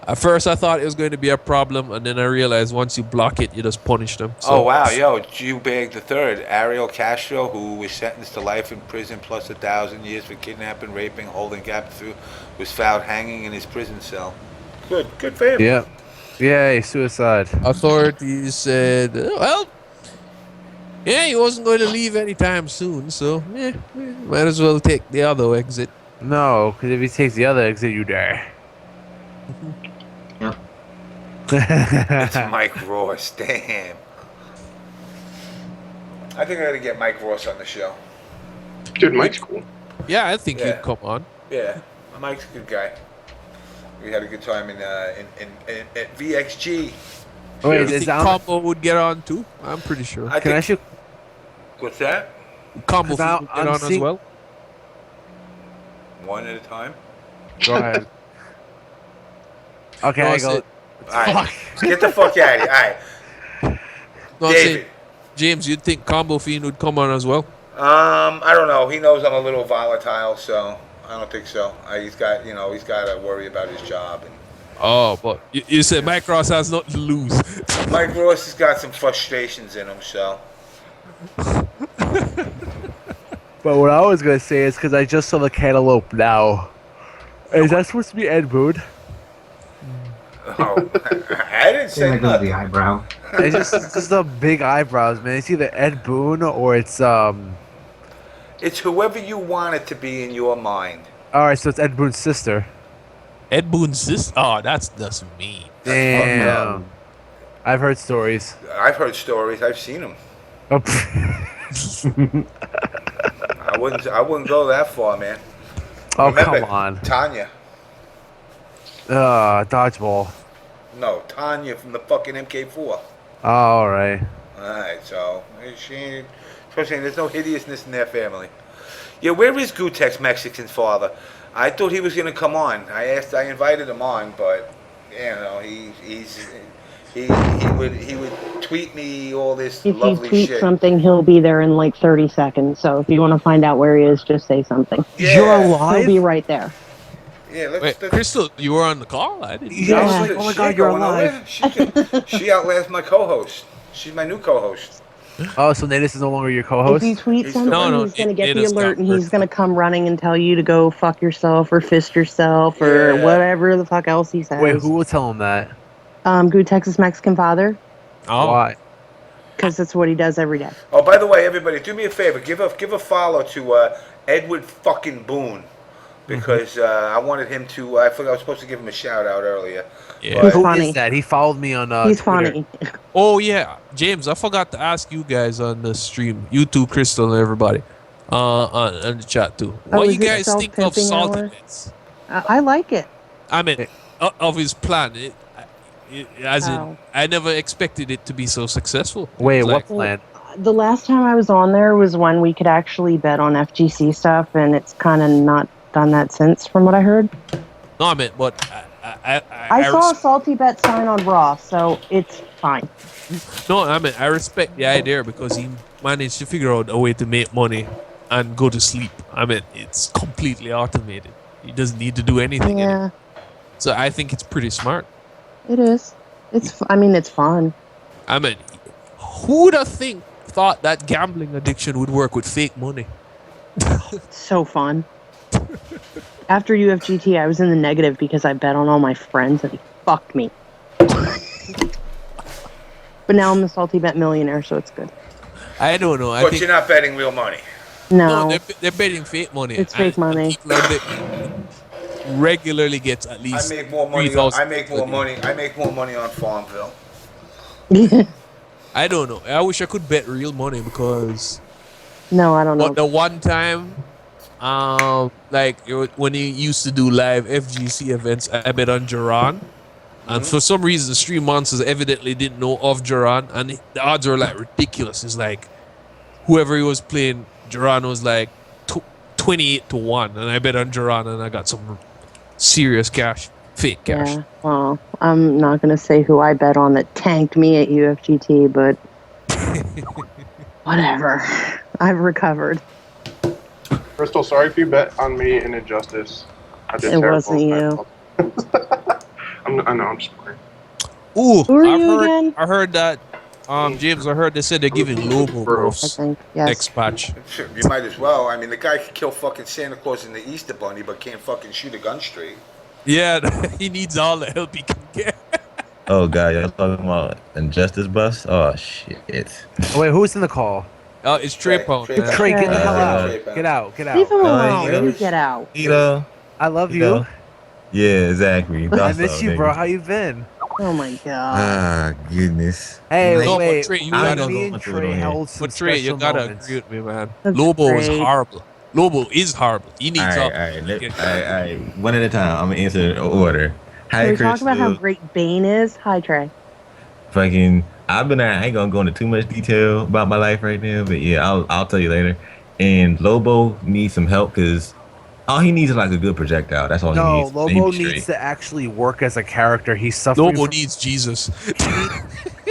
At first, I thought it was going to be a problem, and then I realized once you block it, you just punish them. So,
Oh wow, yo, Jubag the Third, Ariel Castro, who was sentenced to life in prison plus 1,000 years for kidnapping, raping, holding captive, was found hanging in his prison cell. Good for him.
Yep. Yay, suicide.
authorities said, well, yeah, he wasn't going to leave anytime soon, so might as well take the other exit.
No, because if he takes the other exit, you die.
Yep.
It's Mike Ross, damn. I think I gotta get Mike Ross on the show.
Dude, Mike's cool.
Yeah, I think
Yeah.
he'd come on.
Yeah, Mike's a good guy. We had a good time in at VXG.
Wait,
You
is
think
that
Combo would get on too? I'm pretty sure.
Can I shoot?
What's that?
Combo
'Cause now
would get
I'm
on as
seeing-
well.
One at a time.
Go ahead. Okay,
No,
I
I
go.
said-
All right, get the fuck out of here. All right,
No, I'm saying,
David.
James, you'd think Combo Fiend would come on as well?
I don't know. He knows I'm a little volatile, so I don't think so. He's got to worry about his job. And
Oh, but you said Mike Ross has nothing to lose.
Mike Ross has got some frustrations in him, so.
But what I was gonna say is because I just saw the cantaloupe now. Is that supposed to be Ed Boon?
Oh, I didn't
I
say
think that goes the
nothing.
eyebrow.
It's just the big eyebrows, man. It's either Ed Boon or it's
It's whoever you want it to be in your mind.
All right, so it's Ed Boon's sister.
Ed Boon's sister? Oh, that's mean.
Damn. I've heard stories.
I've heard stories. I've seen them.
Oh,
I wouldn't go that far, man.
oh
Remember,
come on.
Tanya.
Dodgeball.
No, Tanya from the fucking MK4.
Oh, all right.
Alright, so especially there's no hideousness in their family. Yeah, where is Gutek's Mexican father? I thought he was gonna come on. I invited him on, but he would tweet me all this
If you
lovely
tweet
shit.
something, he'll be there in like 30 seconds. So if you want to find out where he is, just say something.
Yeah.
You're
He'll
alive?
be right there.
Yeah,
Wait, Crystal, you were on the call? I didn't.
Yeah, I was like, oh my
She
god,
ain't
you're
going
alive.
nowhere. She outlasts my co-host. She's my new co-host.
Oh, so Natus is no longer your
If
co-host?
you tweet
He's
something,
No,
he's going to get
it
the
has
alert
got
and he's
worse.
going to come running and tell you to go fuck yourself or fist yourself or
Yeah.
whatever the fuck else he says.
Wait, who will tell him that?
Gutek's Mexican father,
Oh,
Why?
because that's what he does every day.
Oh, by the way, everybody, do me a favor. Give a follow to Edward fucking Boone. Because I wanted him to. I forgot I was supposed to give him a shout out earlier.
yeah.
He's
Who
funny.
is that? He followed me on
He's
Twitter.
funny.
Oh yeah, James. I forgot to ask you guys on the stream, YouTube, Crystal, and everybody, on the chat too.
Oh,
What
is
you
it
guys think of
self-pimping
Salty
hour?
Bits?
I like it.
I mean, of his plan. As in,
Wow.
I never expected it to be so successful.
Wait,
It's
what
like,
plan?
The last time I was on there was when we could actually bet on FGC stuff, and it's kind of not done that since, from what I heard.
No, I meant, but
I saw a salty bet sign on Raw, so it's fine.
No, I mean, I respect the idea because he managed to figure out a way to make money and go to sleep. I mean, it's completely automated. He doesn't need to do anything.
Yeah,
anymore. So I think it's pretty smart.
it is. It's fun.
I mean, who would have thought that gambling addiction would work with fake money?
So fun. After UFGT, I was in the negative because I bet on all my friends and he fucked me. But now I'm the Salty Bet millionaire, so it's good.
I don't know. I
But
think
you're not betting real money.
No,
they're betting fake money.
it's fake money.
People are regularly gets at
I
least
make more money.
3,000
I make more money. I make more money on Farmville.
I don't know. I wish I could bet real money because
No, I don't know.
the one time, when he used to do live FGC events, I bet on Duran. And for some reason, Stream Monsters evidently didn't know of Duran, and the odds were like ridiculous. It's like whoever he was playing, Duran was like 28-1, and I bet on Duran, and I got some serious cash, fake cash.
Yeah, well, I'm not going to say who I bet on that tanked me at UFGT, but whatever. I've recovered.
Crystal, sorry if you bet on me in Injustice. I did
It
terrible.
wasn't you.
I know, I'm just playing.
Ooh,
Who are you again?
I heard that, James, I heard they said they're giving Lobo
I
buffs
think, yes.
next patch.
Shit, you might as well. I mean, the guy can kill fucking Santa Claus and the Easter Bunny, but can't fucking shoot a gun straight.
Yeah, he needs all the help he can get.
Oh god, y'all talking about Injustice bus? Oh shit.
Oh, wait, who's in the call?
It's Trepound.
Trey, get the hell out.
Trepound.
Get out. Get
Leave him
out.
alone. You get out.
I love you.
know. Yeah, exactly.
I miss you, bro. How you been?
Oh my god.
Ah, goodness.
Hey,
No,
wait.
but Trey, you
Me
gotta
and
go
Trey
on
held some
But Trey, you
special
gotta
moments.
agree with me, man.
That's
Lobo is
great.
horrible. Lobo is horrible. He needs
Alright,
help.
alright. One at a time. I'm gonna answer in order.
Can
Hi,
we talk about how
Crystal.
great Bane is? Hi, Trey.
Fucking, I ain't gonna go into too much detail about my life right now, but yeah, I'll tell you later. And Lobo needs some help because all he needs is like a good projectile. That's all he
No,
needs.
Lobo
Maybe
needs
straight.
to actually work as a character. He's suffering.
Lobo
from,
needs Jesus.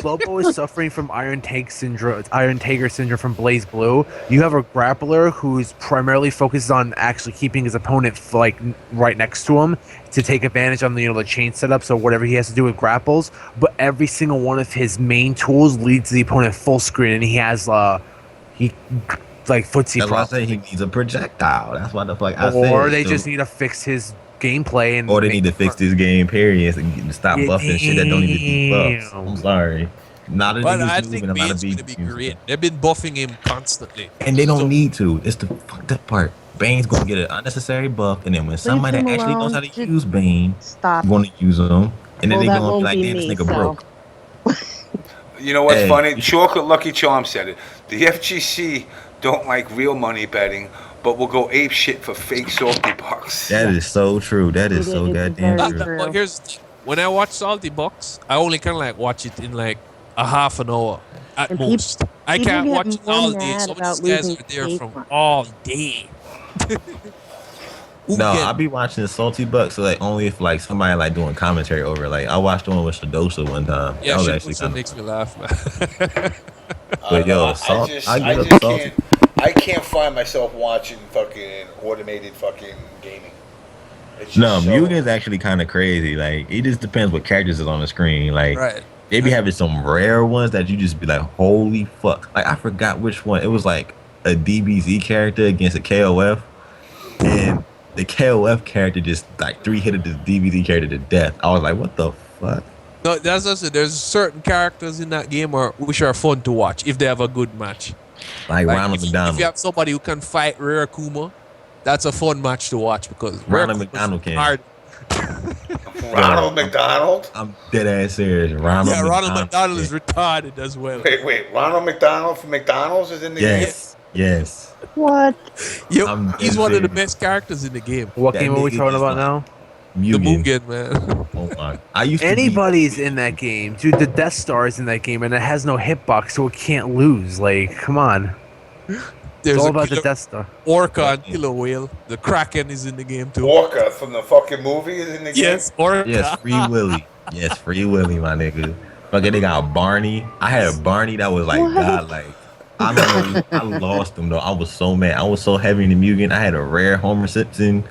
Lobo is suffering from Iron Tiger syndrome from Blaze Blue. You have a grappler who's primarily focused on actually keeping his opponent right next to him to take advantage on the chain setup. So whatever he has to do with grapples, but every single one of his main tools leads the opponent full screen, and he has footsie
That's why I
problems.
say he needs a projectile. That's why the fuck I said.
Or they
So-
just need to fix his gameplay and
Or they need to fix this game, period, and stop buffing shit that don't need to be buffed.
Damn.
I'm sorry. Not a
But
niggas
I
moving,
think
a lot
Bane's
of
going to
beats
be
using
great.
it.
They've been buffing him constantly.
And they don't
So-
need to. It's the fucked up part. Bane's gonna get an unnecessary buff, and then when somebody
him
that actually
alone.
knows how to
Just
use Bane,
Stop.
gonna use them, and then
Well,
they
that
gonna be
won't
like,
be
damn, this
me,
nigga
so.
broke.
You know what's
Hey.
funny? Chocolate Lucky Charm said it. The FGC don't like real money betting, but will go ape shit for fake salty bucks.
That is so true. That is
It
so
is
goddamn
very
true.
true.
But here's the thing. When I watch Salty Box, I only kind of watch it in like a half an hour at
And
most. I
people
can't
get
watch it
more
all day.
mad
Some of
about
these guys
losing
are there
fake
from
money.
all day.
No, I'll be watching the Salty Bucks, so only if somebody doing commentary over it. I watched one with Shadosa one time.
Yeah,
that was
shit
actually
also
kind
makes me laugh, man.
But yo,
I
Salt,
just
I give up Salty.
can't. I can't find myself watching fucking automated fucking gaming. It's just
No,
so-
Mugen's actually kind of crazy. It just depends what characters is on the screen.
Right.
They be having some rare ones that you just be like, holy fuck. I forgot which one. It was a DBZ character against a KOF. And the KOF character just 3-hitted this DBZ character to death. I was like, what the fuck?
No, that's what I said. There's certain characters in that game which are fun to watch if they have a good match.
Ronald
if
McDonald.
you have somebody who can fight Rare Kuma, that's a fun match to watch because
Ronald
Rare
McDonald can.
hard.
Ronald McDonald?
I'm dead ass serious. Ronald
McDonald is retarded as well.
Wait. Ronald McDonald from McDonald's is in the game?
Yes.
What?
Yep, he's
dead
one of the
serious.
best characters in the game.
What
That
game are we
nigga
talking
is
about
like-
now?
The
Mugen.
Mugen, man.
Oh my. I used to be-
Anybody's in that game, dude. The Death Star is in that game, and it has no hitbox, so it can't lose. Come on.
There's
It's all
a
about the
killer
Death Star.
Orca and Killer Whale. The Kraken is in the game too.
Walker from the fucking movie is in the game?
Yes, Orca.
Yes, Free Willy. Yes, Free Willy, my nigga. Fucking they got Barney. I had a Barney that was godlike. I lost him though. I was so mad. I was so heavy in the Mugen. I had a rare Homer Simpson.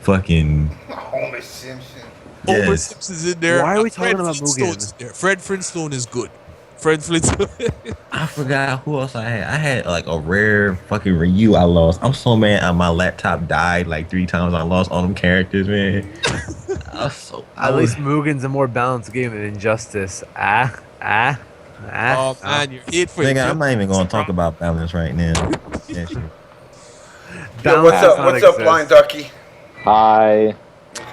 Fucking
Homer Simpson.
Homer
yes.
Simpson's in there.
Why are we
Fred
talking about
Flintstone's
Mugen?
there. Fred Flintstone is good. Fred Flintstone.
I forgot who else I had. I had like a rare fucking Ryu I lost. I'm so mad my laptop died like 3 times. I lost all them characters, man.
At least Mugen's a more balanced game than Injustice.
Oh man, you're hate for
Nigga, I'm not even gonna talk about balance right now. Yeah, shit.
Yo, what's up, Blind Ducky?
Hi.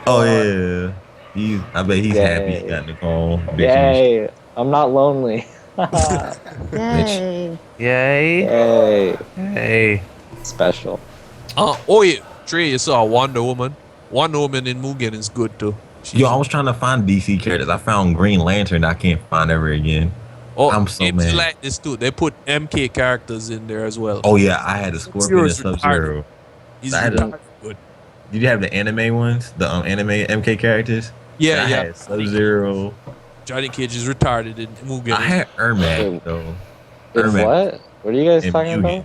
Oh yeah. I bet he's happy he got the call.
Yay. I'm not lonely.
Yay.
Yay.
Yay.
Hey.
Special.
Oh yeah, Trey, you saw Wonder Woman. Wonder Woman in Mugen is good too.
Yo, I was trying to find DC characters. I found Green Lantern. I can't find ever again.
Oh,
I'm so
games
mad.
like this too. They put MK characters in there as well.
Oh yeah, I had a Scorpion and
Zero's
Sub-Zero.
He's
Good. Did you have the anime ones? The anime MK characters?
Yeah,
I
yeah.
had Sub-Zero.
Johnny Cage is retarded in Mugen.
I had Ermac though.
What? What are you guys talking about?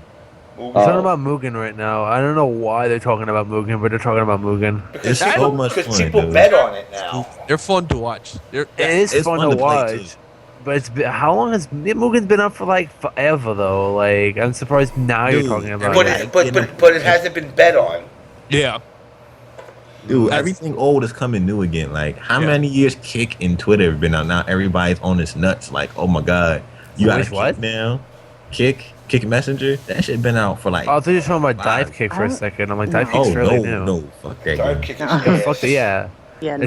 We're talking about Mugen right now. I don't know why they're talking about Mugen, but they're talking about Mugen.
It's so much fun.
Because people bet on it now.
They're fun to watch.
It is fun to watch. But it's been, how long has Mugen's been up for? Like forever though. Like I'm surprised now you're talking about it.
But it hasn't been bet on.
Yeah.
Dude, everything old is coming new again. Like, how many years Kick and Twitter have been out? Now everybody's on this nuts. Like, oh my god, you got what now? Kick Messenger. That shit been out for like.
Oh, I thought you were talking about Divekick for a second. I'm like, Divekick's fairly new.
No, fuck that.
Divekick
Fuck it, yeah.
Yeah.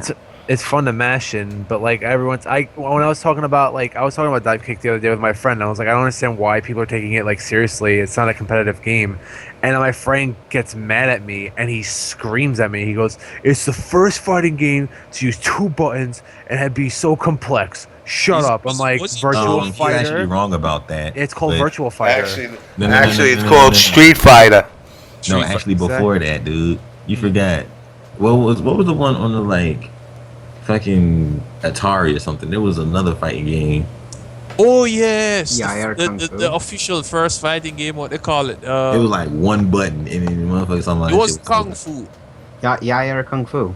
It's fun to mash in, but like when I was talking about Divekick the other day with my friend, I was like, I don't understand why people are taking it like seriously. It's not a competitive game. And then my friend gets mad at me and he screams at me. He goes, "It's the first fighting game to use 2 buttons and be so complex. Shut up." I'm like, Virtual Fighter.
You're actually wrong about that.
It's called Virtual Fighter.
Actually, it's called Street Fighter.
No, actually, before that, dude, you forgot. What was the one on the like fucking Atari or something? There was another fighting game.
Oh yes,
the
official first fighting game. What they call it?
It was like 1 button and then motherfucker something like
it was Kung Fu.
Yeah, Kung Fu.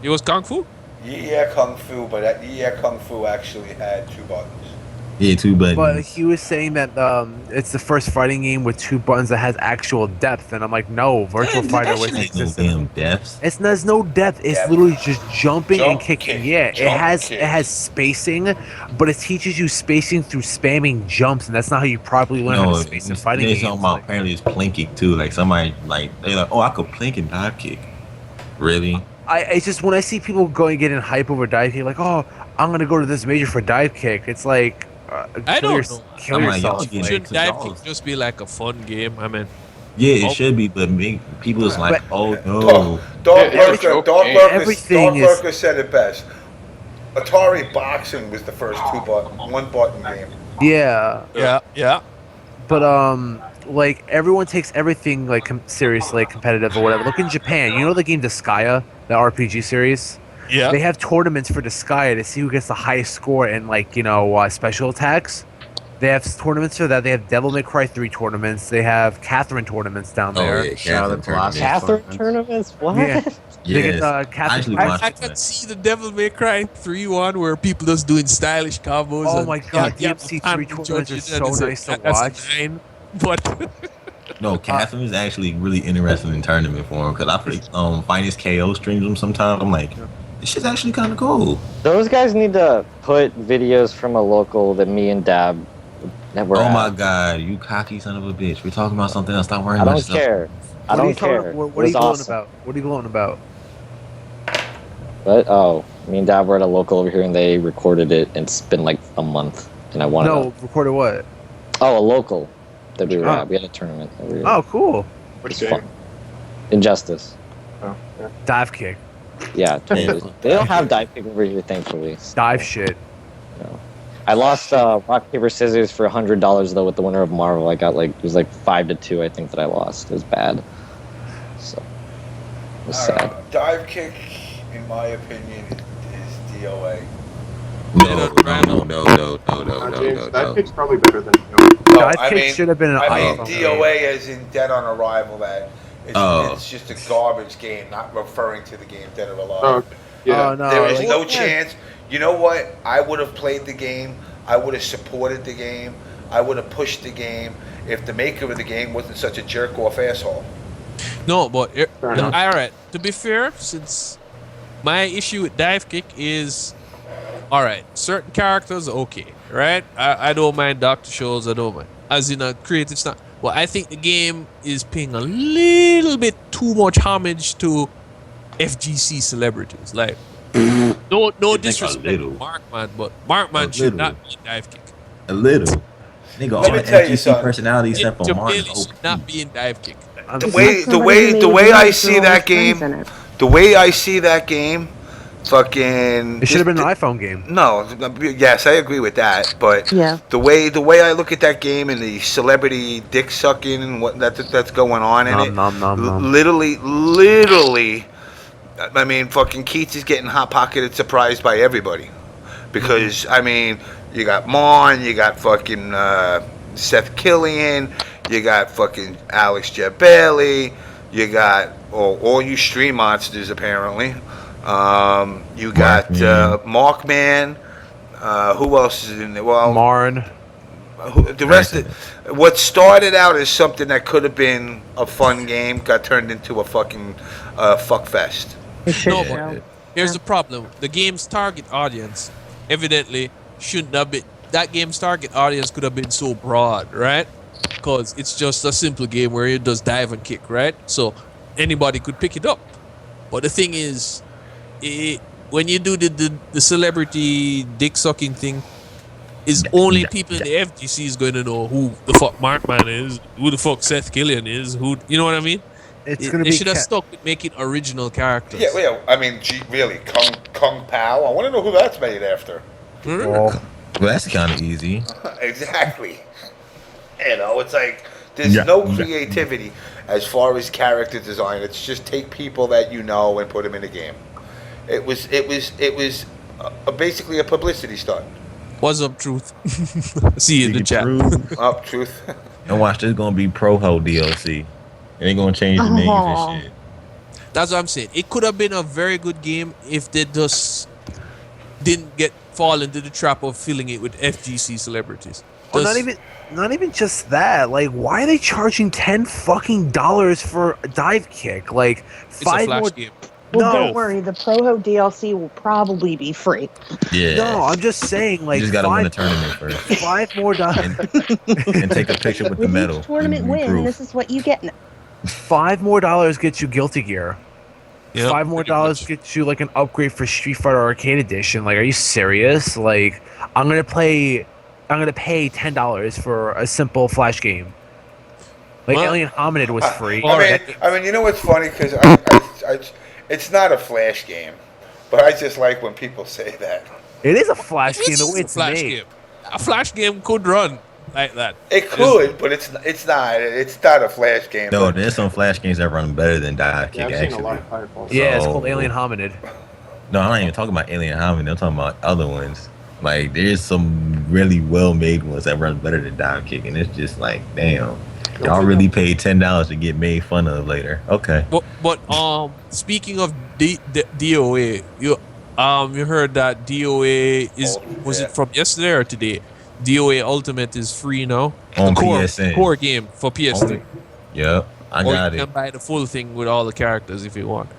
It was Kung Fu.
Yeah, Kung Fu, but Kung Fu actually had 2 buttons.
Yeah, 2 buttons.
But he was saying that it's the first fighting game with 2 buttons that has actual depth, and I'm like, no, Virtual Fighter with
no damn depth.
There's no depth. It's literally just jumping and kicking. It has spacing, but it teaches you spacing through spamming jumps, and that's not how you properly learn how to space in fighting games.
Talking about apparently it's plinking too. Like somebody they're like, oh, I could plink and dive kick. Really?
It's just when I see people getting hype over dive kick, like, oh, I'm gonna go to this major for dive kick. It's like,
I don't know.
Kill yourself.
Shouldn't dive kick just be like a fun game? I mean,
yeah, it should be, but people is like, oh no.
Dark Lurker said it best. Atari Boxing was the first 1 button game.
Yeah. But like everyone takes everything like seriously, like, competitive or whatever. Look in Japan. You know the game Disgaea, the RPG series.
Yeah.
They have tournaments for Disgaea to see who gets the highest score in special attacks. They have tournaments for that. They have Devil May Cry 3 tournaments. They have Catherine tournaments down there.
Oh yeah,
Catherine tournaments? What?
Yeah.
Yes.
I can see the Devil May Cry 3 one where people just doing stylish combos.
Oh my god, DMC 3 tournaments are so nice to watch.
But
no, Catherine is actually really interesting in tournament form because I play Finest KO streams them sometimes. I'm like, this shit's actually kind of cool.
Those guys need to put videos from a local that me and Dab were
Oh
at.
my god, you cocky son of a bitch. We're talking about something else. Stop worrying
I
about
don't
yourself.
care. I don't care.
What are you going about? What are you going about?
But me and Dab were at a local over here and they recorded it and it's been like a month and I wanted
recorded what?
Oh, a local that we were at. We had a tournament.
Oh, cool.
What's game?
Injustice.
Oh, yeah.
Dive kick.
Yeah, totally. They don't have dive kick over here, thankfully.
Dive shit.
No. I lost rock paper scissors for $100 though with the winner of Marvel. I got it was like 5-2. I think that I lost. It was bad. So it was sad.
Dive kick, in my opinion, is DOA.
No.
Dive kick's probably better than
Dive kick should have been an iPhone.
DOA as in Dead on Arrival. That it's just a garbage game, not referring to the game Dead or Alive.
Oh, yeah.
Oh, no.
There is no chance. You know what? I would have played the game. I would have supported the game. I would have pushed the game if the maker of the game wasn't such a jerk-off asshole.
No, but all right. To be fair, since my issue with Divekick is, all right, certain characters okay, right? I don't mind Doctor Shows. I don't mind. As in a creative stuff. Well, I think the game is paying a little bit too much homage to FGC celebrities. Like, no disrespect to Markman, but Markman should not be in Divekick.
A little. Nigga, all
Let me tell you
FGC
something.
personalities except for Mark.
Should not be in Divekick.
The way I see that game, fucking.
It should have been an iPhone game.
No, yes, I agree with that. But the way I look at that game and the celebrity dick sucking and what that's going on in it, literally, I mean, fucking Keats is getting hot pocketed surprised by everybody, because I mean, you got Mon, you got fucking Seth Killian, you got fucking Alex Jabali, you got all you stream monsters apparently. You got Markman. Who else is in there? Well,
Marn.
The rest of what started out as something that could have been a fun game got turned into a fucking fuck fest.
No, but here's the problem. The game's target audience evidently shouldn't have been. That game's target audience could have been so broad, right? Because it's just a simple game where it does dive and kick, right? So anybody could pick it up. But the thing is, when you do the celebrity dick sucking thing, is only people in the FGC is going to know who the fuck Markman is, who the fuck Seth Killian is, who, you know what I mean? They should have stuck with making original characters.
Yeah, I mean, really, Kung Pao. I want to know who that's made after.
Well, that's kind of easy.
Exactly. You know, it's like there's no creativity as far as character design. It's just take people that you know and put them in a game. It was basically a publicity stunt.
What's up, Truth? See you in the chat.
Up, Truth.
And watch, there's gonna be Pro-Ho DLC. It ain't gonna change the names and shit.
That's what I'm saying. It could have been a very good game if they just didn't fall into the trap of filling it with FGC celebrities.
Well, not even just that. Like, why are they charging $10 fucking for a Divekick? Like,
it's a flash game.
Well, don't worry. The Pro-Ho DLC will probably be free.
Yeah.
No, I'm just saying, like,
you just gotta win the tournament first.
$5 more
and take a picture with the medal.
Each tournament win, this is what you get now.
$5 more gets you Guilty Gear.
Yep,
$5 more gets you like an upgrade for Street Fighter Arcade Edition. Like, are you serious? Like, I'm gonna pay $10 for a simple Flash game. Like, Alien Hominid was free.
I mean, you know what's funny? Because it's not a Flash game, but I just like when people say that.
It is a Flash game. The way it's made.
A Flash game could run like that.
It could, but it's not. It's not a Flash game.
No, there's some Flash games that run better than Divekick, actually.
Yeah, it's called Alien Hominid.
No, I'm not even talking about Alien Hominid. I'm talking about other ones. Like, there's some really well-made ones that run better than Divekick, and it's just like, damn. Y'all really paid $10 to get made fun of later. Okay.
But speaking of DOA, you heard that DOA was it from yesterday or today? DOA Ultimate is free now.
On
PSN. Core game for PS3.
Yep, I got it.
You can buy the full thing with all the characters if you want.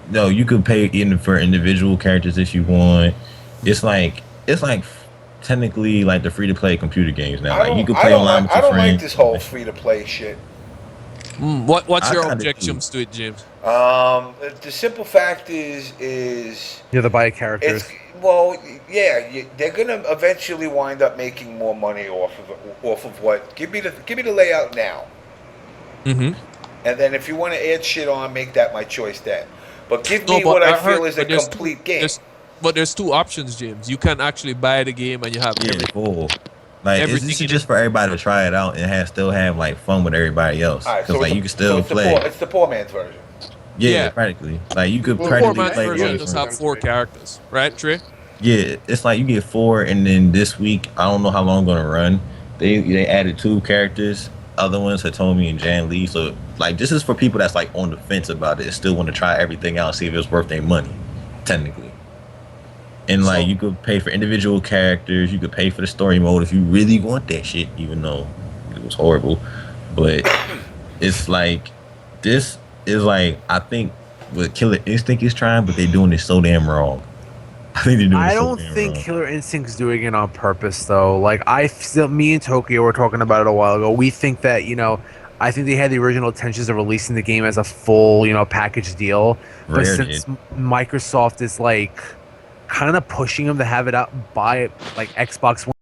No, you could pay in for individual characters if you want. It's like technically like the free-to-play computer games now. Like, you can play online with your friends.
I don't like this whole free-to-play shit.
What's your objections to it, James?
The simple fact is
you have to buy characters.
They're gonna eventually wind up making more money off of what. Give me the layout now.
Mm-hmm.
And then if you want to add shit on, make that my choice then. But give me what I feel is a complete game.
But there's two options, James. You can actually buy the game and you have
everything. Like, this is just for everybody to try it out and still have like fun with everybody else. Because like you can still play.
It's the poor man's version.
Yeah, practically. Like, you could practically play.
The poor man's version does have 4 characters, right, Trey?
Yeah, it's like you get 4, and then this week, I don't know how long it's gonna run. They added 2 characters. Other ones, Hitomi and Jan Lee. So like, this is for people that's like on the fence about it, still want to try everything out, see if it's worth their money. Technically. And like
So-
you could pay for individual characters, you could pay for the story mode if you really want that shit, even though it was horrible. But it's like this is like I think what Killer Instinct is trying, but they're doing it so damn wrong. I think they're doing
I
it so
don't
damn
think
wrong.
Killer Instinct's doing it on purpose, though. Like, me and Tokyo were talking about it a while ago. We think that, I think they had the original intentions of releasing the game as a full, package deal. But
Rare
since
did.
Microsoft is, like, kind of pushing them to have it out by, like, Xbox One